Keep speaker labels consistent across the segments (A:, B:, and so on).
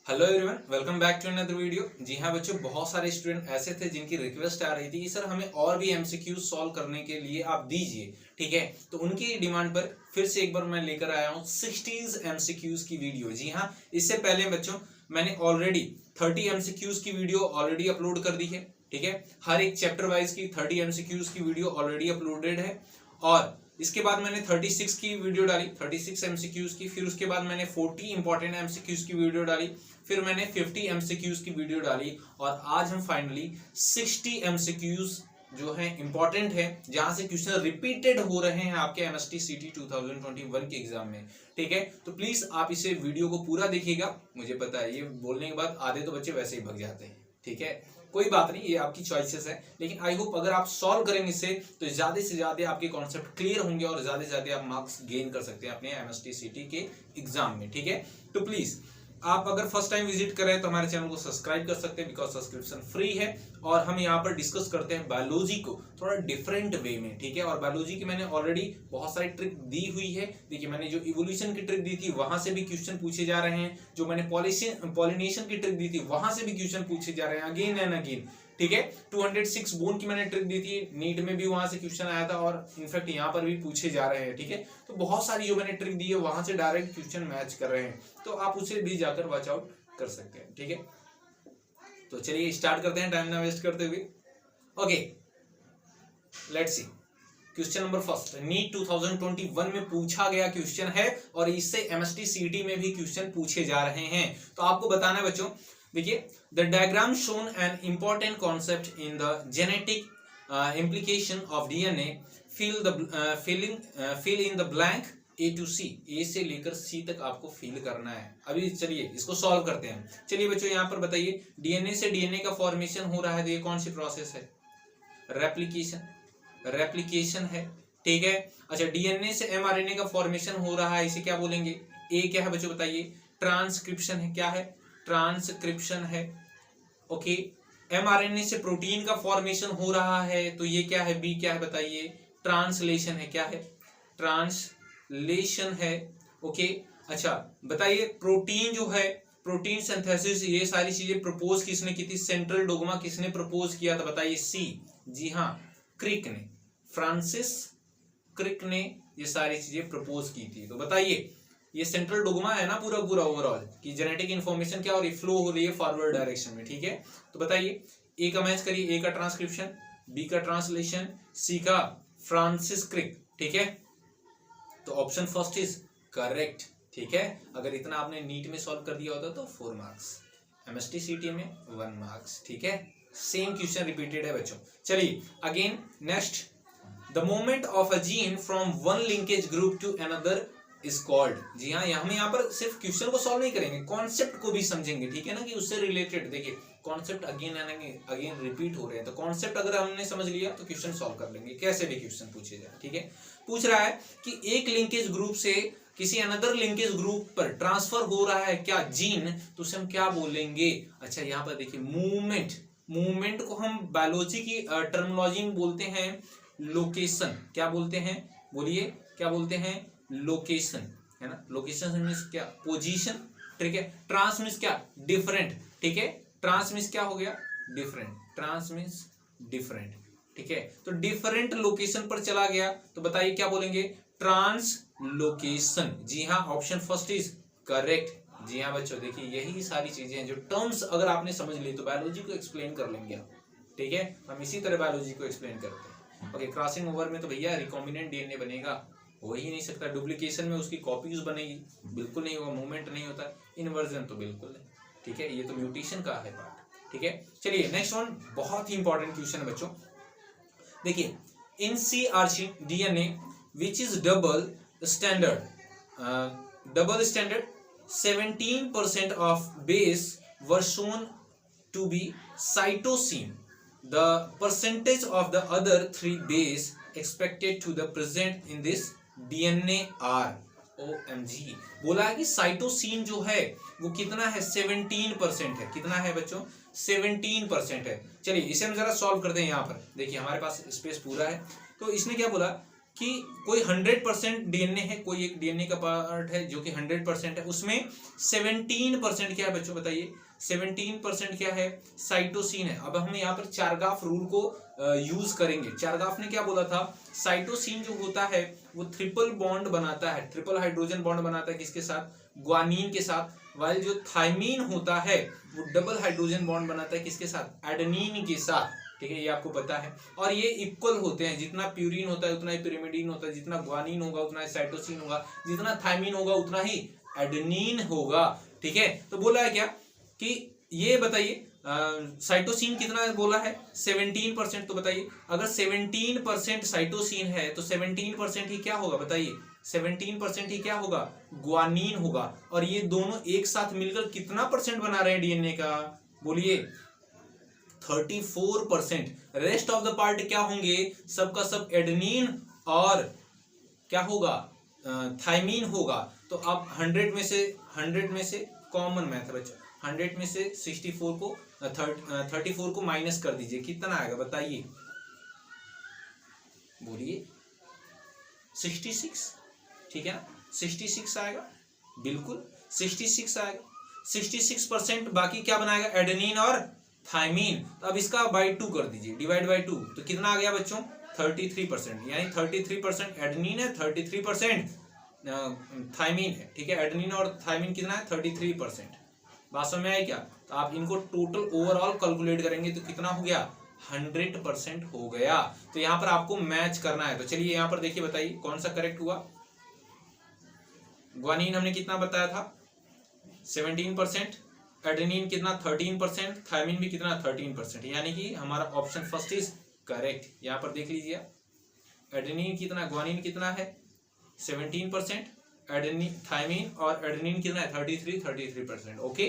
A: Hello everyone, welcome back to another video. जी हाँ बच्चों, बहुत सारे स्टूडेंट ऐसे थे जिनकी रिक्वेस्ट आ रही थी कि सर हमें और भी एमसीक्यूज सॉल्व करने के लिए आप दीजिए। ठीक है, तो उनकी डिमांड पर फिर से एक बार मैं लेकर आया हूँ 60 एमसीक्यूज की वीडियो। जी हाँ, इससे पहले बच्चों मैंने ऑलरेडी 30 एमसीक्यूज की वीडियो ऑलरेडी अपलोड कर दी है। ठीक है, हर एक चैप्टर वाइज की 30 एमसीक्यूज की वीडियो ऑलरेडी अपलोडेड है। और इसके बाद मैंने 36 की वीडियो डाली, 36 एमसीक्यूज की। फिर उसके बाद मैंने 40 इंपॉर्टेंट एमसीक्यूज की वीडियो डाली। फिर मैंने 50 एमसीक्यूज की वीडियो डाली। और आज हम फाइनली 60 एमसीक्यूज जो है इंपॉर्टेंट है, जहां से क्वेश्चन रिपीटेड हो रहे हैं आपके एमएसटी सीटी 2021 के एग्जाम में। ठीक है, तो प्लीज आप इसे वीडियो को पूरा देखिएगा। मुझे पता है ये बोलने के बाद आधे तो बच्चे वैसे ही भग जाते हैं। ठीक है, कोई बात नहीं, ये आपकी चॉइसेस है, लेकिन आई होप अगर आप सॉल्व करेंगे इसे तो ज्यादा से ज्यादा आपके कॉन्सेप्ट क्लियर होंगे और ज्यादा से ज्यादा आप मार्क्स गेन कर सकते हैं अपने एमएसटी सीटी के एग्जाम में। ठीक है, तो प्लीज आप अगर फर्स्ट टाइम विजिट करें तो हमारे चैनल को सब्सक्राइब कर सकते हैं, बिकॉज सब्सक्रिप्शन फ्री है। और हम यहाँ पर डिस्कस करते हैं बायोलॉजी को थोड़ा डिफरेंट वे में। ठीक है, और बायोलॉजी की मैंने ऑलरेडी बहुत सारी ट्रिक दी हुई है। देखिए, मैंने जो इवोल्यूशन की ट्रिक दी थी वहां से भी क्वेश्चन पूछे जा रहे हैं। जो मैंने पॉलिनेशन की ट्रिक दी थी वहां से भी क्वेश्चन पूछे जा रहे हैं अगेन एंड अगेन। ठीक है, 206 बोन की मैंने ट्रिक दी थी, नीट में भी वहां से क्वेश्चन आया था और इनफैक्ट यहाँ पर भी पूछे जा रहे हैं। ठीक है, तो बहुत सारी जो मैंने ट्रिक दी है वहां से डायरेक्ट क्वेश्चन मैच कर रहे हैं, तो आप उसे भी जाकर वॉच आउट कर सकते हैं। ठीक है, तो चलिए स्टार्ट करते हैं टाइम ना वेस्ट करते हुए। Okay, let's see question number first. NEET 2021 में पूछा गया क्वेश्चन है और इससे एमएसटी सीटी में भी क्वेश्चन पूछे जा रहे हैं। तो आपको बताना है बच्चों, देखिए, the diagram shown an important concept in the genetic implication of DNA, fill in the blank A to C. A से लेकर सी तक आपको फिल करना है। अभी चलिए इसको सॉल्व करते हैं। चलिए बच्चों, यहाँ पर बताइए, डीएनए से डीएनए का फॉर्मेशन हो रहा है, तो ये कौन सी प्रोसेस है? रेप्लिकेशन है। ठीक है, अच्छा, डीएनए से एमआरएनए का फॉर्मेशन हो रहा है, इसे क्या बोलेंगे? ए क्या है बच्चों बताइए? ट्रांसक्रिप्शन है। क्या है? ट्रांसक्रिप्शन है। ओके, एमआरएनए से प्रोटीन का फॉर्मेशन हो रहा है, तो ये क्या है? बी क्या है बताइए? ट्रांसलेशन है। क्या है? ट्रांसलेशन है। ओके, अच्छा बताइए, प्रोटीन जो है, प्रोटीन सिंथेसिस, ये सारी चीजें प्रपोज किसने की थी? सेंट्रल डोग्मा किसने प्रपोज किया था बताइए? सी। जी हाँ, क्रिक ने, फ्रांसिस क्रिक ने ये सारी चीजें प्रपोज की थी। तो बताइए, ये सेंट्रल डोग्मा है ना पूरा पूरा ओवरऑल, कि जेनेटिक इन्फॉर्मेशन क्या हो रही है? फ्लो हो रही है फॉरवर्ड डायरेक्शन में। ठीक है, तो बताइए, ए का मैच करिए, ए का ट्रांसक्रिप्शन, बी का ट्रांसलेशन, सी का फ्रांसिस क्रिक। ठीक है, तो ऑप्शन फर्स्ट इज करेक्ट। ठीक है, अगर इतना आपने नीट में सॉल्व कर दिया होता तो 4 मार्क्स, एमएसटी सीटी में 1 मार्क्स। ठीक है, सेम क्वेश्चन रिपीटेड है बच्चों। चलिए again next, the movement of a gene from one linkage group to another is called. जी हाँ, हम यहाँ पर सिर्फ क्वेश्चन को सॉल्व नहीं करेंगे, कॉन्सेप्ट को भी समझेंगे। ठीक है ना, कि उससे रिलेटेड देखिए concept again and again repeat हो रहे हैं, तो कॉन्सेप्ट अगर हमने समझ लिया तो क्वेश्चन सॉल्व कर लेंगे, कैसे भी क्वेश्चन पूछे जाए। ठीक है, पूछ रहा है कि एक लिंकेज ग्रुप से किसी अनदर लिंकेज ग्रुप पर ट्रांसफर हो रहा है क्या जीन, तो उसे हम क्या बोलेंगे? अच्छा, यहाँ पर देखिए, मूवमेंट, मूवमेंट को हम बायोलॉजी की टर्मिनोलॉजी में बोलते हैं लोकेशन। क्या बोलते हैं? बोलिए, क्या बोलते हैं? लोकेशन, है ना। लोकेशन मीन्स क्या? पोजीशन। ठीक है, ट्रांस मीन्स क्या? डिफरेंट। ठीक है, ट्रांस मीन्स क्या हो गया? डिफरेंट। Trans means different. ठीक है, तो डिफरेंट लोकेशन पर चला गया, तो बताइए क्या बोलेंगे? ट्रांसलोकेशन। जी हाँ, ऑप्शन फर्स्ट इज करेक्ट। जी हाँ बच्चों, देखिए यही सारी चीजें हैं जो टर्म्स अगर आपने समझ ली तो बायोलॉजी को एक्सप्लेन कर लेंगे आप। ठीक है, हम इसी तरह बायोलॉजी को एक्सप्लेन करते हैं। ओके, क्रॉसिंग ओवर में तो भैया रिकॉम्बिनेंट डीएनए बनेगा, हो ही नहीं सकता। डुप्लीकेशन में उसकी कॉपीज बनेगी, बिल्कुल नहीं होगा। मूवमेंट नहीं होता, इन्वर्जन तो बिल्कुल है। ठीक है, ये तो म्यूटेशन का है पार्ट। ठीक है, चलिए नेक्स्ट वन, बहुत ही इंपॉर्टेंट क्वेश्चन है बच्चों। देखिए, in CRC DNA which is double standard, 17% of base were shown to be cytosine. The percentage of the other 3 base expected to the present in this DNA are, OMG, बोला है कि cytosine जो है वो कितना है? 17% है। कितना है बच्चों? 17% है। चलिए इसे हम जरा सॉल्व करते हैं। यहाँ पर देखिए हमारे पास स्पेस पूरा है, तो इसने क्या बोला कि कोई 100% डीएनए है, कोई एक डीएनए का पार्ट है जो कि 100% है, उसमें 17% क्या है बच्चों बताइए, 17% क्या है, साइटोसिन है। अब हम यहाँ पर चारगाफ रूल को यूज करेंगे। चारगाफ ने क्या बोला था, साइटोसिन जो होता है वो ट्रिपल बॉन्ड बनाता है, ट्रिपल हाइड्रोजन बॉन्ड बनाता है किसके साथ, ग्वानीन के साथ, वाइल जो थायमीन होता है वो डबल हाइड्रोजन बॉन्ड बनाता है किसके साथ, एडेनिन के साथ, ठीक है, ये आपको पता है। और ये इक्वल होते हैं, जितना प्यूरिन होता है उतना ही पिरिमिडीन होता है, जितना ग्वानिन होगा उतना ही साइटोसिन होगा, जितना थायमीन होगा उतना ही एडेनिन होगा, ठीक है। तो बोला है क्या कि ये बताइए साइटोसिन कितना बोला है, 17%। तो बताइए अगर 17% साइटोसिन है तो 17% ही क्या होगा बताइए, 17% ही क्या होगा, ग्वानिन होगा। और ये दोनों एक साथ मिलकर कितना परसेंट बना रहे हैं डीएनए का, बोलिए 34%। रेस्ट ऑफ द पार्ट क्या होंगे, सबका सब एडेनिन और क्या होगा, थायमीन होगा। तो अब 100 में से कॉमन मैथ है बच्चों, 100 में से 34 को माइनस कर दीजिए, कितना आएगा बताइए, बोलिए 66, ठीक है ना, 66 आएगा, बिल्कुल 66 आएगा। 66% बाकी क्या बनाएगा, एडेनिन और थायमीन। तो अब इसका बाई 2 कर दीजिए, डिवाइड बाई 2, तो कितना आ गया बच्चों, 33%। यानी 33% एडेनिन है, 33% थायमीन है, ठीक है। एडेनिन और थायमीन कितना है, 33%। बात समझ में आई क्या। तो आप इनको टोटल ओवरऑल कैलकुलेट करेंगे तो कितना हो गया, 100% हो गया। तो यहाँ पर आपको मैच करना है। तो चलिए यहाँ पर देखिए, बताइए कौन सा करेक्ट हुआ। ग्वानिन हमने कितना बताया था, 17%, एडेनिन कितना 13%, थायमीन भी कितना 13%, यानी कि हमारा ऑप्शन फर्स्ट इज करेक्ट। यहाँ पर देख लीजिए, एडेनिन कितना, ग्वानिन कितना है 17%, एडेनिन थायमीन और एडेनिन कितना है 33%। ओके,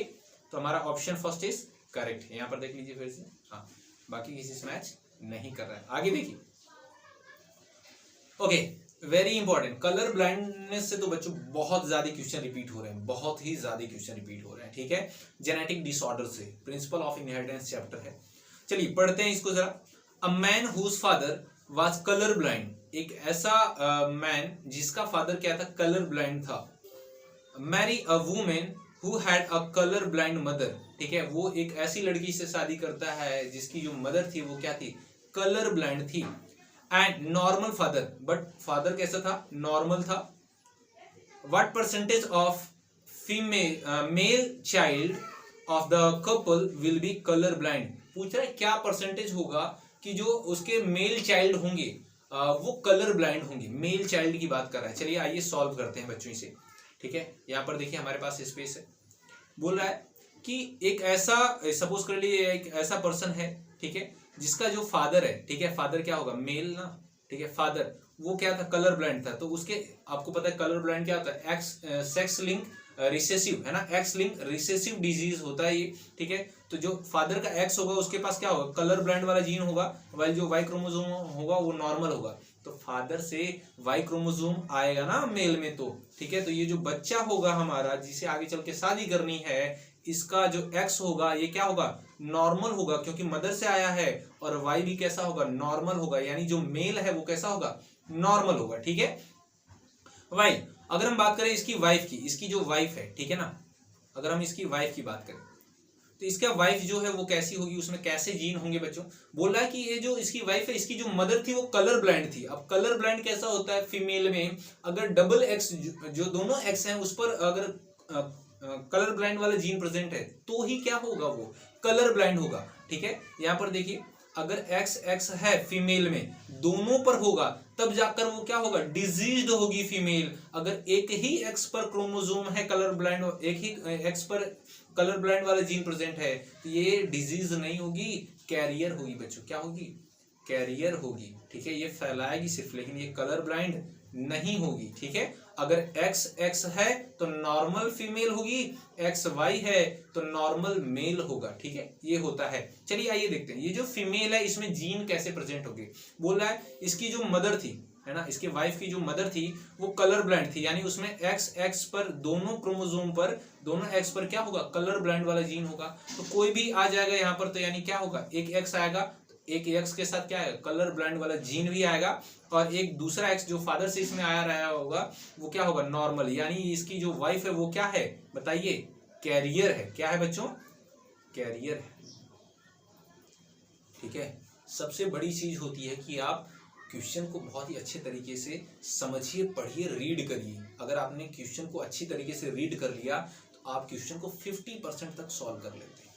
A: तो हमारा ऑप्शन फर्स्ट इज करेक्ट। यहाँ पर देख लीजिए फिर से, हाँ बाकी किसी से मैच नहीं कर रहा है। आगे देखिए, okay very important, colour blindness से तो बच्चों बहुत ज्यादा क्वेश्चन रिपीट हो रहे हैं, बहुत ही ज्यादा क्वेश्चन रिपीट हो रहे हैं, ठीक है। जेनेटिक डिसऑर्डर से, प्रिंसिपल ऑफ इनहेरिटेंस चैप्टर है, चलिए पढ़ते हैं इसको जरा। A man whose father was colour blind, एक ऐसा मैन जिसका फादर क्या था, कलर ब्लाइंड था। Marry a woman who had a colour blind mother, ठीक है, वो एक ऐसी लड़की से शादी करता है जिसकी जो मदर थी वो क्या थी, कलर ब्लाइंड थी। And normal father, but father कैसा था, नॉर्मल था। What percentage of female male child of the couple will be colour blind, पूछ रहा है क्या परसेंटेज होगा कि जो उसके मेल चाइल्ड होंगे वो कलर ब्लाइंड होंगे, मेल चाइल्ड की बात कर रहा है। चलिए आइए सॉल्व करते हैं बच्चों इसे, ठीक है। यहाँ पर देखिए हमारे पास स्पेस है, बोल रहा है कि एक ऐसा, सपोज कर लिए एक ऐसा पर्सन है, ठीक है, जिसका जो फादर है, ठीक है, फादर क्या होगा, मेल ना, ठीक है, फादर वो क्या था, कलर ब्लाइंड था। तो उसके, आपको पता है कलर ब्लाइंड क्या होता है, सेक्स लिंक रिसेसिव है ना, एक्स लिंक रिसेसिव डिजीज होता है ये, ठीक है। तो जो फादर का एक्स होगा उसके पास क्या होगा, कलर ब्लाइंड वाला जीन होगा, वाइल जो वाई क्रोमोसोम होगा वो नॉर्मल होगा। तो फादर से वाई क्रोमोसोम आएगा ना मेल में, तो ठीक है। तो ये जो बच्चा होगा हमारा, जिसे आगे चल के शादी करनी है, इसका जो एक्स होगा ये क्या होगा, नॉर्मल होगा, क्योंकि मदर से आया है। और वाई भी कैसा होगा, नॉर्मल होगा, यानी जो मेल है वो कैसा होगा, नॉर्मल होगा, ठीक है। वाई, अगर हम बात करें इसकी वाइफ की, इसकी जो वाइफ है, ठीक है ना, अगर हम इसकी वाइफ की बात करें तो इसका वाइफ जो है वो कैसी होगी, उसमें कैसे जीन होंगे बच्चों। बोल रहा है कि ये जो इसकी वाइफ है, इसकी जो मदर थी वो कलर ब्लाइंड थी। अब कलर ब्लाइंड कैसा होता है फीमेल में, अगर डबल एक्स, जो दोनों एक्स हैं उस पर अगर कलर ब्लाइंड वाला जीन प्रेजेंट है तो ही क्या होगा, वो कलर ब्लाइंड होगा, ठीक है। यहाँ पर देखिए, अगर एक्स एक्स है फीमेल में, दोनों पर होगा तब जाकर वो क्या होगा, डिजीज्ड होगी फीमेल। अगर एक ही एक्स पर क्रोमोसोम है कलर ब्लाइंड, एक ही एक्स पर कलर ब्लाइंड वाला जीन प्रेजेंट है, तो ये डिजीज नहीं होगी, कैरियर होगी बच्चों, क्या होगी, कैरियर होगी, ठीक है। ये फैलाएगी सिर्फ, लेकिन ये कलर ब्लाइंड नहीं होगी, ठीक है। अगर एक्स एक्स है तो नॉर्मल फीमेल होगी, एक्स वाई है तो नॉर्मल मेल होगा, ठीक है, ये होता है। चलिए आइए देखते हैं ये जो फीमेल है इसमें जीन कैसे प्रेजेंट होगी। बोल रहा है इसकी जो मदर थी, है ना, इसके वाइफ की जो मदर थी वो कलर ब्लाइंड थी, यानी उसमें एक्स एक्स पर, दोनों क्रोमोसोम पर, दोनों एक्स पर क्या होगा, कलर ब्लाइंड वाला जीन होगा। तो कोई भी आ जाएगा यहाँ पर, तो यानी क्या होगा, एक एक्स आएगा, एक एक्स के साथ क्या है, कलर ब्लाइंड वाला जीन भी आएगा, और एक दूसरा एक्स जो फादर से इसमें आया रहा होगा वो क्या होगा, नॉर्मल, यानी इसकी जो वाइफ है वो क्या है बताइए, कैरियर है। क्या है बच्चों, कैरियर है। ठीक है, सबसे बड़ी चीज होती है कि आप क्वेश्चन को बहुत ही अच्छे तरीके से समझिए, पढ़िए, रीड करिए। अगर आपने क्वेश्चन को अच्छी तरीके से रीड कर लिया तो आप क्वेश्चन को 50% तक सॉल्व कर लेते हैं।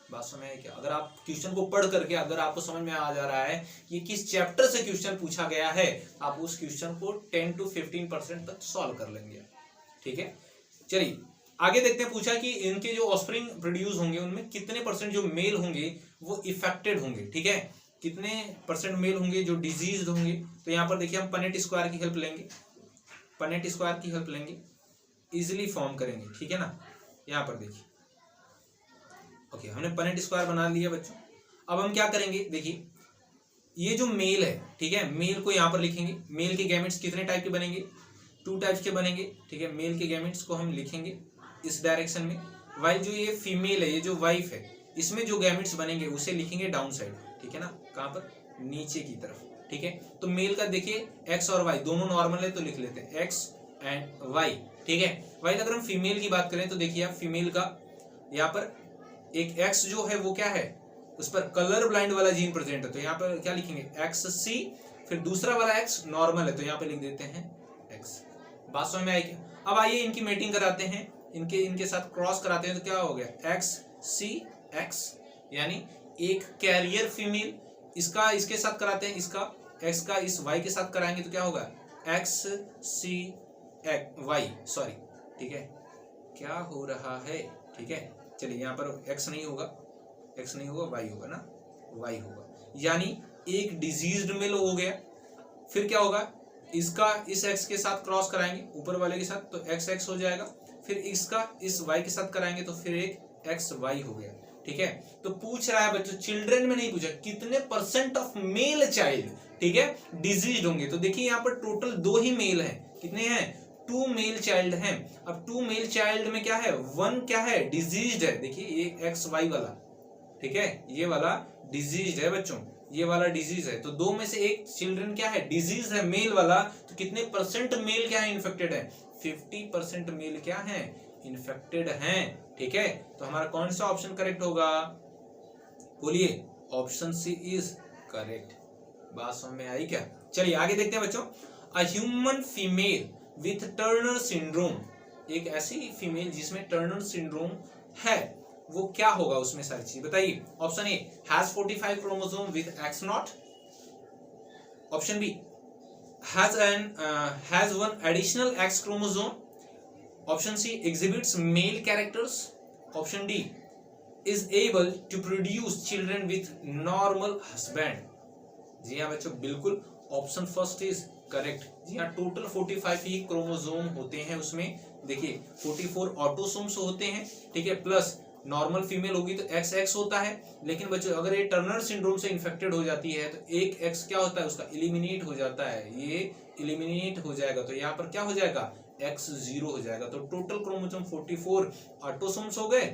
A: बात समझ आई क्या? अगर आप क्वेश्चन को पढ़ करके अगर आपको समझ में आ जा रहा है ये किस चैप्टर से क्वेश्चन पूछा गया है, आप उस क्वेश्चन को 10 to 15% तक सॉल्व कर लेंगे। ठीक है, चलिए आगे देखते हैं। पूछा कि इनके जो ऑफस्प्रिंग प्रोड्यूस होंगे उनमें कितने परसेंट जो मेल होंगे वो इफेक्टेड होंगे। ठीक है, कितने परसेंट मेल होंगे जो डिजीज होंगे। तो यहाँ पर देखिए हम पनेट स्क्वायर की हेल्प लेंगे, पनेट स्क्वायर की हेल्प लेंगे, इजिली फॉर्म करेंगे। ठीक है ना, यहाँ पर देखिए ओके, हमने पनेट स्क्वायर बना लिया बच्चों। अब हम क्या करेंगे, देखिए ये जो मेल है, ठीक है, मेल को यहाँ पर लिखेंगे। मेल के गैमेट्स कितने टाइप के बनेंगे, 2 टाइप्स के बनेंगे। ठीक है, मेल के गैमेट्स को हम लिखेंगे इस डायरेक्शन में, वाइल जो ये फीमेल है, ये जो वाइफ है, इसमें जो गैमेट्स बनेंगे उसे लिखेंगे डाउन साइड। ठीक है ना, कहाँ पर, नीचे की तरफ। ठीक है, तो मेल का देखिए एक्स और वाई दोनों नॉर्मल है तो लिख लेते हैं एक्स एंड वाई। ठीक है, वाइल अगर हम फीमेल की बात करें तो देखिए आप फीमेल का यहाँ पर एक एक्स जो है वो क्या है, उस पर कलर ब्लाइंड वाला जीन प्रेजेंट है, तो यहाँ पर क्या लिखेंगे एक्स सी, फिर दूसरा वाला एक्स नॉर्मल है तो यहाँ पे लिख देते हैं एक्स। बात समझ में आई क्या? अब आइए इनकी मेटिंग कराते हैं, इनके साथ क्रॉस कराते हैं तो क्या हो गया, एक्स सी एक्स, यानी एक कैरियर फीमेल, इसका इसके साथ कराते हैं, इसका एक्स का इस वाई के साथ कराएंगे तो क्या होगा, एक्स सी वाई, सॉरी। ठीक है, क्या हो रहा है, ठीक है, चलिए यहाँ पर एक्स नहीं होगा, एक्स नहीं होगा, वाई होगा ना, वाई होगा, यानी एक डिजीज्ड मेल हो गया। फिर क्या होगा, इसका इस एक्स के साथ क्रॉस कराएंगे ऊपर वाले के साथ तो एक्स एक्स हो जाएगा, फिर इसका इस वाई के साथ कराएंगे तो फिर एक एक्स वाई हो गया। ठीक है, तो पूछ रहा है बच्चों, चिल्ड्रन में नहीं पूछा, कितने परसेंट ऑफ मेल चाइल्ड, ठीक है, डिजीज्ड होंगे। तो देखिए यहाँ पर टोटल 2 ही मेल हैं, कितने हैं, 2 मेल चाइल्ड हैं। अब 2 मेल चाइल्ड में क्या है, 1 क्या है, डिजीज्ड है। देखिए ये एक्स वाई वाला, ठीक है, ये वाला डिजीज्ड है बच्चों, ये वाला डिजीज है, तो 2 में से एक चिल्ड्रन क्या है, डिजीज है, मेल वाला। तो कितने परसेंट मेल क्या है, इन्फेक्टेड है, 50% मेल क्या है, इन्फेक्टेड हैं। ठीक है, तो हमारा कौन सा ऑप्शन करेक्ट होगा, बोलिए, ऑप्शन सी इज करेक्ट। बात समझ में आई क्या? चलिए आगे देखते हैं बच्चों। A human female with Turner syndrome, एक ऐसी फीमेल जिसमें टर्नर सिंड्रोम है, वो क्या होगा, उसमें सारी चीज बताइए। Option A has 45 chromosome with X not, option B has 1 additional X chromosome, option C exhibits male characters, option D is able to produce children with normal husband. जी हाँ बच्चों, बिल्कुल ऑप्शन फर्स्ट इज करेक्ट। जी हाँ, total 45 ही chromosome होते हैं उसमें। देखिए 44 ऑटोसोम्स होते हैं, ठीक है, प्लस नॉर्मल फीमेल होगी तो एक्स एक्स होता है। लेकिन बच्चों अगर ये टर्नर सिंड्रोम से इन्फेक्टेड हो जाती है तो एक एक्स क्या होता है, उसका एलिमिनेट हो जाता है, ये एलिमिनेट हो जाएगा, तो यहाँ पर क्या हो जाएगा, एक्स 0 हो जाएगा। तो टोटल क्रोमोसोम 44 ऑटोसोम्स हो गए,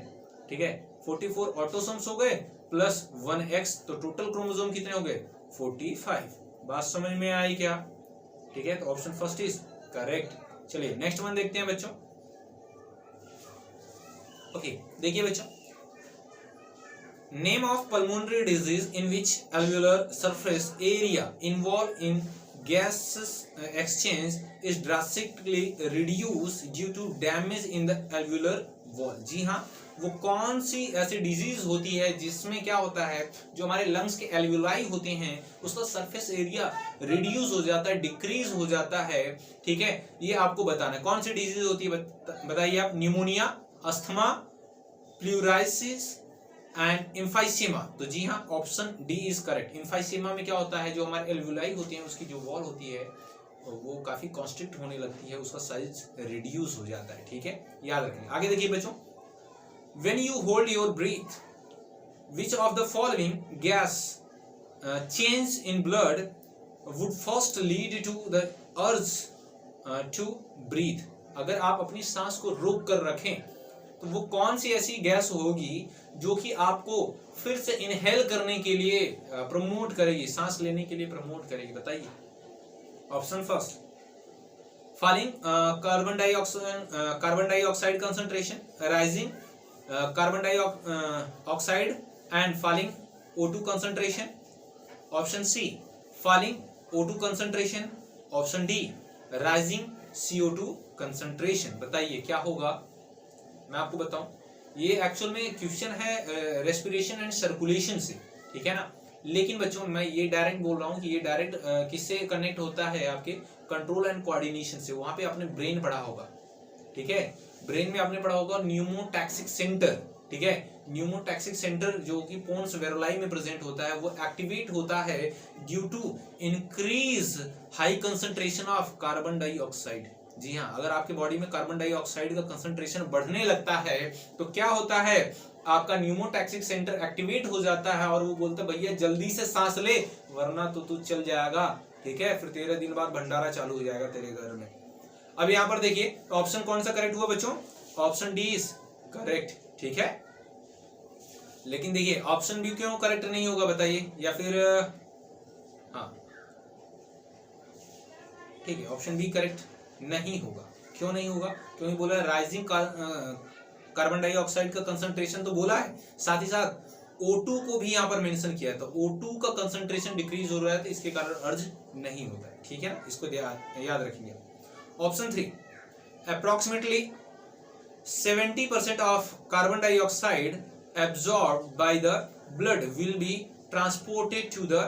A: ठीक है, 44 ऑटोसोम्स हो गए प्लस 1 एक्स, तो टोटल क्रोमोसोम कितने हो गए, 45। बात समझ में आई क्या? ठीक है, तो ऑप्शन फर्स्ट इज करेक्ट। चलिए नेक्स्ट वन देखते हैं बच्चों। ओके, देखिए बच्चों, name of pulmonary disease in which alveolar surface area involve in gases exchange is drastically reduced due to damage in the alveolar wall। जी हाँ, वो कौन सी ऐसी डिजीज होती है जिसमें क्या होता है, जो हमारे लंग्स के एल्वुलाई होते हैं उसका सरफेस एरिया रिड्यूस हो जाता है, डिक्रीज हो जाता है। ठीक है, ये आपको बताना है कौन सी डिजीज होती है, बताइए आप। Pneumonia, asthma, pleurisy and emphysema. तो जी हाँ, option D is correct. Emphysema में क्या होता है, जो हमारे एल्वुलाई होती है उसकी जो वॉल होती है वो काफी कॉन्स्ट्रिक्ट होने लगती है, उसका साइज रिड्यूस हो जाता है। ठीक है, याद रखेंगे। आगे देखिए बच्चों, when you hold your breath which of the following gas change in blood would first lead to the urge to breathe. अगर आप अपनी सांस को रोक कर रखें तो वो कौन सी ऐसी गैस होगी जो कि आपको फिर से इनहेल करने के लिए प्रमोट करेगी, सांस लेने के लिए प्रमोट करेगी, बताइए। Option first, falling carbon dioxide concentration, rising carbon dioxide and falling O2 concentration, option C falling O2 concentration, option D rising CO2 concentration. बताइए क्या होगा। मैं आपको बताऊं, ये एक्चुअल में क्वेश्चन है रेस्पिरेशन एंड सर्कुलेशन से, ठीक है ना। लेकिन बच्चों मैं ये डायरेक्ट बोल रहा हूँ कि ये डायरेक्ट किससे कनेक्ट होता है, आपके कंट्रोल एंड कोऑर्डिनेशन से। वहां पे आपने ब्रेन पढ़ा होगा, ठीक है, ब्रेन में आपने पढ़ा होगा न्यूमोटैक्सिक सेंटर, ठीक है। न्यूमोटैक्सिक सेंटर जो कि पोन्स वेरोलाई में प्रेजेंट होता है, वो एक्टिवेट होता है due to increase high concentration of carbon dioxide. जी हाँ, अगर आपके बॉडी में कार्बन डाइऑक्साइड का कंसंट्रेशन बढ़ने लगता है तो क्या होता है, आपका न्यूमोटैक्सिक सेंटर एक्टिवेट हो जाता है और वो बोलता है भैया जल्दी से सांस ले वरना तो तू चल जाएगा, ठीक है, फिर 13 दिन बाद भंडारा चालू हो जाएगा तेरे घर में। अब यहाँ पर देखिए ऑप्शन कौन सा करेक्ट हुआ बच्चों, ऑप्शन डी इज करेक्ट, ठीक है। लेकिन देखिए ऑप्शन बी क्यों करेक्ट नहीं होगा बताइए, या फिर हाँ ठीक है, ऑप्शन बी करेक्ट नहीं होगा। क्यों नहीं होगा, क्योंकि बोला है राइजिंग कार्बन डाइऑक्साइड का कंसंट्रेशन तो बोला है, साथ ही साथ O2 को भी यहाँ पर मेंशन किया था, O2 का कंसंट्रेशन डिक्रीज हो रहा है तो इसके कारण अर्ज नहीं होता है, ठीक है ना, इसको याद रखिए। Option 3, approximately 70% of carbon dioxide absorbed by the blood will be transported to the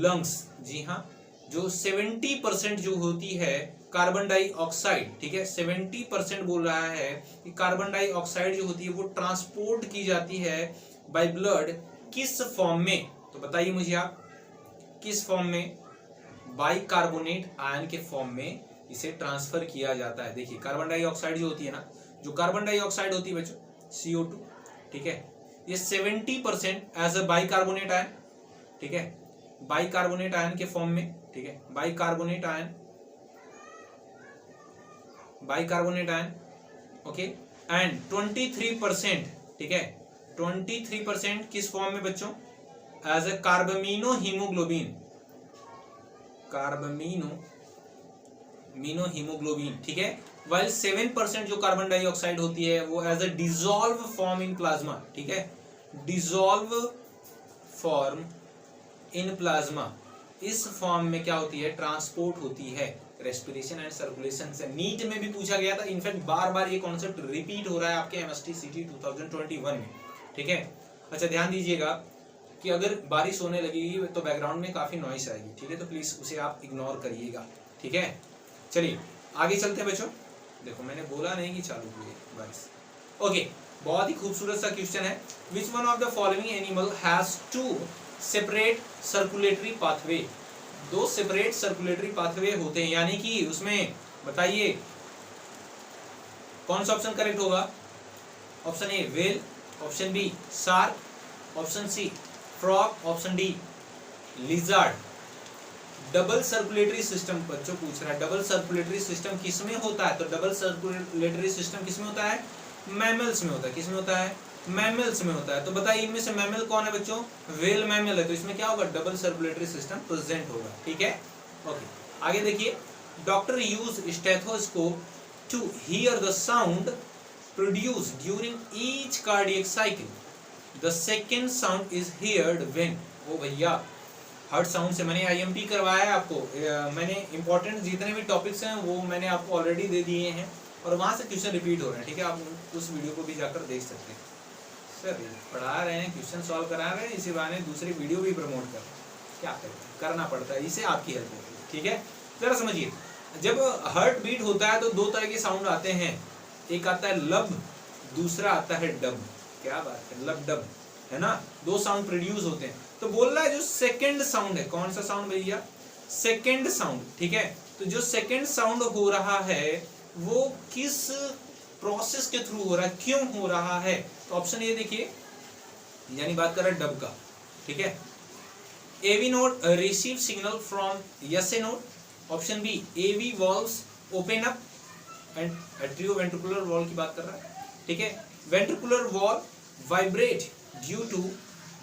A: lungs। जी हाँ, जो 70% जो होती है कार्बन डाइऑक्साइड, ठीक है, 70% बोल रहा है कि कार्बन डाइऑक्साइड जो होती है वो ट्रांसपोर्ट की जाती है बाय ब्लड, किस फॉर्म में, तो बताइए मुझे आप, किस फॉर्म में, बाइकार्बोनेट आयन के फॉर्म में इसे ट्रांसफर किया जाता है। देखिए कार्बन डाइऑक्साइड जो होती है ना, जो कार्बन डाइऑक्साइड होती है बच्चों CO2, ठीक है, ये 70% एज अ बाइकार्बोनेट आयन, ठीक है, बाइकार्बोनेट आयन के फॉर्म में, ठीक है, बाइकार्बोनेट आयन, ओके, एंड 23%, ठीक है, 23% किस फॉर्म में बच्चों, एज अ कार्बामिनो हीमोग्लोबिन, ठीक है, वाइल 7% जो कार्बन डाइऑक्साइड होती है वो as a dissolve form in plasma, ठीक है, डिसॉल्व फॉर्म इन प्लाज्मा, इस फॉर्म में क्या होती है, ट्रांसपोर्ट होती है रेस्पिरेशन एंड सर्कुलेशन से। नीट में भी पूछा गया था, इनफैक्ट बार बार ये कॉन्सेप्ट रिपीट हो रहा है आपके MST CT 2021 में, ठीक है। अच्छा ध्यान दीजिएगा कि अगर बारिश होने लगेगी तो बैकग्राउंड में काफी नॉइस आएगी, ठीक है, तो प्लीज उसे आप इग्नोर करिएगा, ठीक है। चलिए आगे चलते हैं बच्चों, देखो मैंने बोला नहीं कि चालू हुई बारिश, ओके। बहुत ही खूबसूरत सा क्वेश्चन है, which one of the following animal has two separate circulatory pathway, 2 separate circulatory pathway होते हैं, यानी कि उसमें बताइए कौन सा ऑप्शन करेक्ट होगा। Option A whale, option B shark, option C frog, option D lizard. Double circulatory system बच्चों पूछ रहा है, डबल सर्कुलेटरी सिस्टम किसमें होता है, तो डबल सर्कुलेटरी सिस्टम किसमें होता है, मैमल्स में होता है। किसमें होता है, मैमल्स में होता है। तो बताइए इनमें से मैमल कौन है बच्चों, व्हेल मैमल है, तो इसमें क्या होगा, डबल सर्कुलेटरी सिस्टम प्रेजेंट होगा, ठीक है, ओके। आगे देखिए, doctor use stethoscope to hear the sound produce during each cardiac cycle, the second sound is heard when. ओ भैया हार्ट साउंड से मैंने IMP करवाया है आपको, मैंने इंपॉर्टेंट जितने भी टॉपिक्स हैं वो मैंने आपको ऑलरेडी दे दिए हैं और वहां से क्वेश्चन रिपीट हो रहे हैं, ठीक है, आप उस वीडियो को भी जाकर देख सकते हैं। सर पढ़ा रहे हैं, क्वेश्चन सॉल्व करा रहे हैं, इसी बहाने दूसरी वीडियो भी प्रमोट कर रहे हैं, क्या करें, करना पड़ता है, इससे आपकी हेल्प होती है, ठीक है। जरा समझिए, जब हार्ट बीट होता है तो 2 तरह के साउंड आते हैं, एक आता है लब, दूसरा आता है डब। क्या बात है, लब डब, है ना, 2 साउंड प्रोड्यूस होते हैं। तो बोल रहा है जो सेकंड साउंड है, कौन सा साउंड भैया, सेकंड साउंड, ठीक है। तो जो सेकंड साउंड हो रहा है वो किस प्रोसेस के थ्रू हो रहा है, क्यों हो रहा है, तो ऑप्शन ए देखिए, यानी बात कर रहा है डब का, ठीक है। AV node receive signal from SA node, option B AV valves open up and atrioventricular valve की बात कर रहा है, ठीक है। Ventricular wall vibrate due to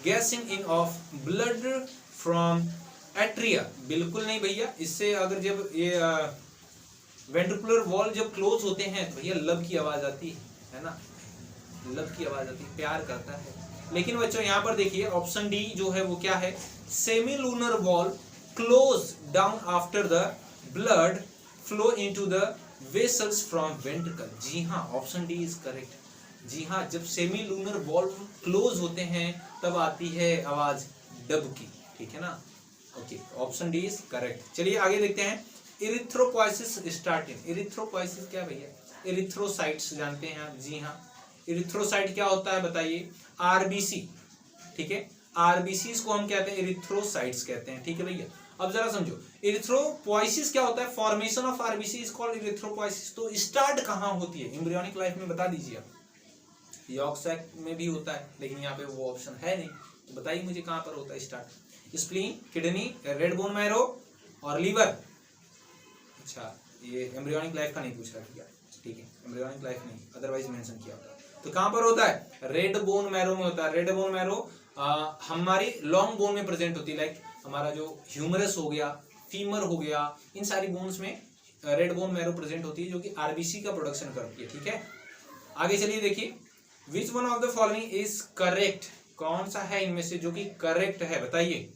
A: gushing in of blood from atria. बिल्कुल नहीं भैया, इससे अगर जब ये वेंट्रिकुलर वॉल जब क्लोज होते हैं तो भैया लब की आवाज आती है ना, लब की आवाज आती है, प्यार करता है। लेकिन बच्चों यहाँ पर देखिए ऑप्शन डी जो है वो क्या है, semi lunar valve close down after the blood flow into the vessels from ventricle. जी हाँ, ऑप्शन डी इज करेक्ट। जी हाँ, जब सेमी लूनर वॉल क्लोज होते हैं तब आती है आवाज डब की, ठीक है ना। Okay, option D is correct. चलिए आगे देखते हैं, इरिथ्रोपोइसिस स्टार्टिंग। इरिथ्रोपोइसिस क्या भैया, इरिथ्रोसाइट्स जानते हैं आप। जी हाँ, इरिथ्रोसाइट क्या होता है बताइए, आरबीसी, ठीक है, आरबीसी को हम कहते हैं इरिथ्रोसाइट्स कहते हैं, ठीक है भैया। अब जरा समझो, इरिथ्रोपोइसिस क्या होता है, formation of RBC is called erythropoiesis. तो स्टार्ट कहाँ होती है एम्ब्रियोनिक लाइफ में, बता दीजिए आप। यॉर्क सैक में भी होता है, लेकिन यहाँ पे वो ऑप्शन है नहीं, तो बताइए मुझे कहाँ पर होता है start. Spleen, kidney, red bone marrow और लीवर। अच्छा, ये एम्ब्रियोनिक लाइफ का नहीं पूछ रहा भैया, ठीक है, एम्ब्रियोनिक लाइफ नहीं, अदरवाइज मेंशन किया होता है। तो कहां पर होता है, रेड बोन मैरो में होता है। रेड बोन मैरो हमारी लॉन्ग बोन में प्रेजेंट होती है, लाइक हमारा जो ह्यूमरस हो गया, फीमर हो गया, इन सारी बोन्स में रेड बोन मैरो प्रेजेंट होती है, जो कि आरबीसी का प्रोडक्शन करती है, ठीक है। आगे चलिए देखिए, which one of the following is correct. कौन सा है इनमें से जो कि करेक्ट है, बताइए।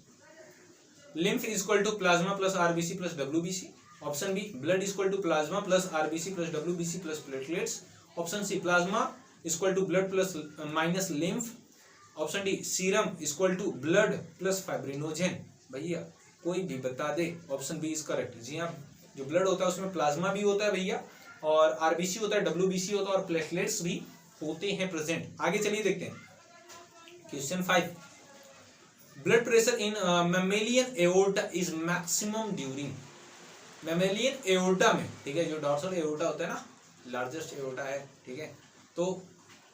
A: Lymph is equal to plasma plus RBC plus WBC. Option B, blood is equal to plasma plus RBC plus WBC plus platelets. Option C, plasma equal to blood plus minus lymph. Option D, serum equal to blood plus fibrinogen. भैया कोई भी बता दे, option B is correct. जी हाँ, जो blood होता है उसमें प्लाज्मा भी होता है भैया, और आरबीसी होता है, डब्ल्यूबीसी होता है, और प्लेटलेट्स भी होते हैं प्रेजेंट। आगे चलिए देखते हैं question 5, blood pressure in mammalian aorta is maximum during. Mammalian aorta में, ठीक है, जो डॉर्सल एओर्टा होता है ना, लार्जेस्ट एओर्टा है, ठीक है, तो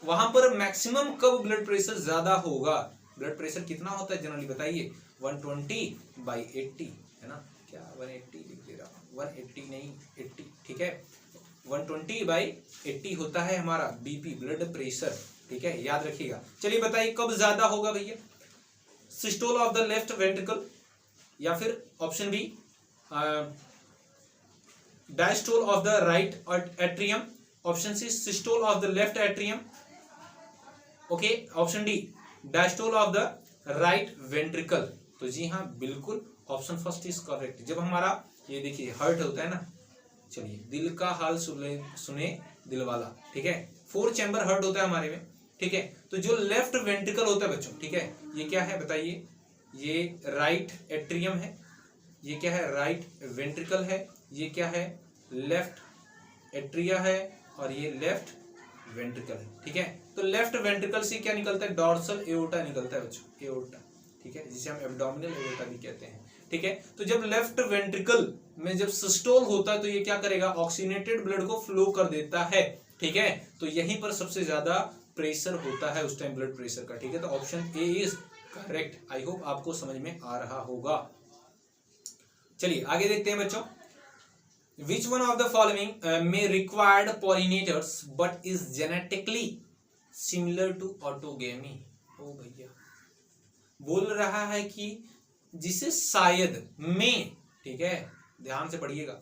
A: वहां पर मैक्सिमम कब ब्लड प्रेशर ज्यादा होगा। ब्लड प्रेशर कितना होता है जनरली बताइए, 120/80 है ना, क्या 180 लिख दे रहा हूं, 180 नहीं 80, ठीक है, 120/80 होता है हमारा बीपी, ब्लड प्रेशर, ठीक है, याद रखिएगा। चलिए बताइए कब ज्यादा होगा भैया, systole of the left ventricle, या फिर option B diastole of the right atrium. Option C, systole of the left atrium. Okay, option D, diastole of the right ventricle. तो जी हाँ, बिल्कुल ऑप्शन फर्स्ट इज करेक्ट। जब हमारा ये देखिए हार्ट होता है ना, चलिए दिल का हाल सुने दिल वाला, ठीक है, 4 चैम्बर हार्ट होता है हमारे में, ठीक है। तो जो लेफ्ट वेंट्रिकल होता है बच्चों, ठीक है, ये क्या है बताइए, ये राइट एट्रियम है, ये क्या है, राइट वेंट्रिकल है, ये क्या है, लेफ्ट एट्रिया है, और ये लेफ्ट वेंट्रिकल है, ठीक है। तो लेफ्ट वेंट्रिकल से क्या निकलता है, डॉर्सल एओर्टा निकलता है बच्चों, एओर्टा, ठीक है, जिसे हम एब्डोमिनल एओर्टा भी कहते हैं, ठीक है। तो जब लेफ्ट वेंट्रिकल में जब सिस्टोल होता है तो ये क्या करेगा, ऑक्सीनेटेड ब्लड को फ्लो कर देता है, ठीक है। तो यहीं पर सबसे ज्यादा प्रेशर होता है उस टाइम ब्लड प्रेशर का, ठीक है। तो option A is correct. I hope आपको समझ में आ रहा होगा। चलिए आगे देखते हैं बच्चों, Which one of the following may required pollinators but is genetically similar to autogamy? ओ भैया बोल रहा है कि जिसे शायद में, ठीक है, ध्यान से पढ़िएगा,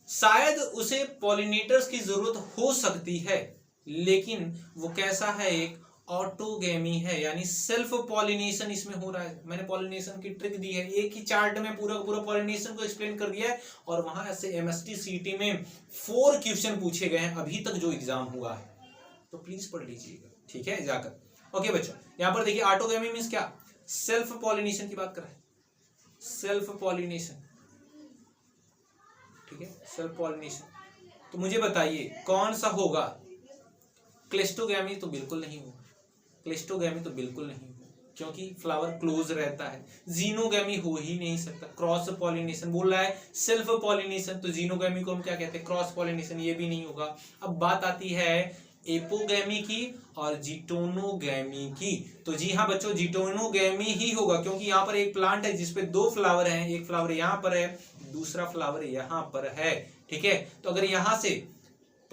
A: शायद उसे पॉलिनेटर्स की जरूरत हो सकती है, लेकिन वो कैसा है, एक ऑटोगेमी है, यानी सेल्फ पॉलिनेशन इसमें हो रहा है। मैंने पॉलिनेशन की ट्रिक दी है, एक ही चार्ट में पूरा पूरा पॉलिनेशन को एक्सप्लेन कर दिया है, और वहां ऐसे एमएसटी सीटी में 4 क्वेश्चन पूछे गए हैं अभी तक जो एग्जाम हुआ है, तो प्लीज पढ़ लीजिएगा, ठीक है, जाकर। ओके बच्चों, यहां पर देखिए ऑटोगेमी मीन्स क्या, सेल्फ पॉलिनेशन की बात कर रहा है, सेल्फ पॉलिनेशन, ठीक है, सेल्फ पॉलिनेशन। तो मुझे बताइए कौन सा होगा, क्लिस्टोगैमी तो बिल्कुल नहीं होगा, क्लिस्टोगैमी तो बिल्कुल नहीं होगा, क्योंकि फ्लावर क्लोज रहता है। जीनोगैमी हो ही नहीं सकता, क्रॉस पॉलिनेशन बोल रहा है, सेल्फ पॉलिनेशन, तो जीनोगैमी को हम क्या कहते हैं, क्रॉस पॉलिनेशन, ये भी नहीं होगा। अब बात आती है एपोगैमी की और जिटोनोगैमी की। तो जी हाँ बच्चों, जिटोनोगैमी ही होगा, क्योंकि यहाँ पर एक प्लांट है जिसपे 2 फ्लावर हैं, एक फ्लावर यहाँ पर है, दूसरा फ्लावर यहाँ पर है, ठीक है। तो अगर यहाँ से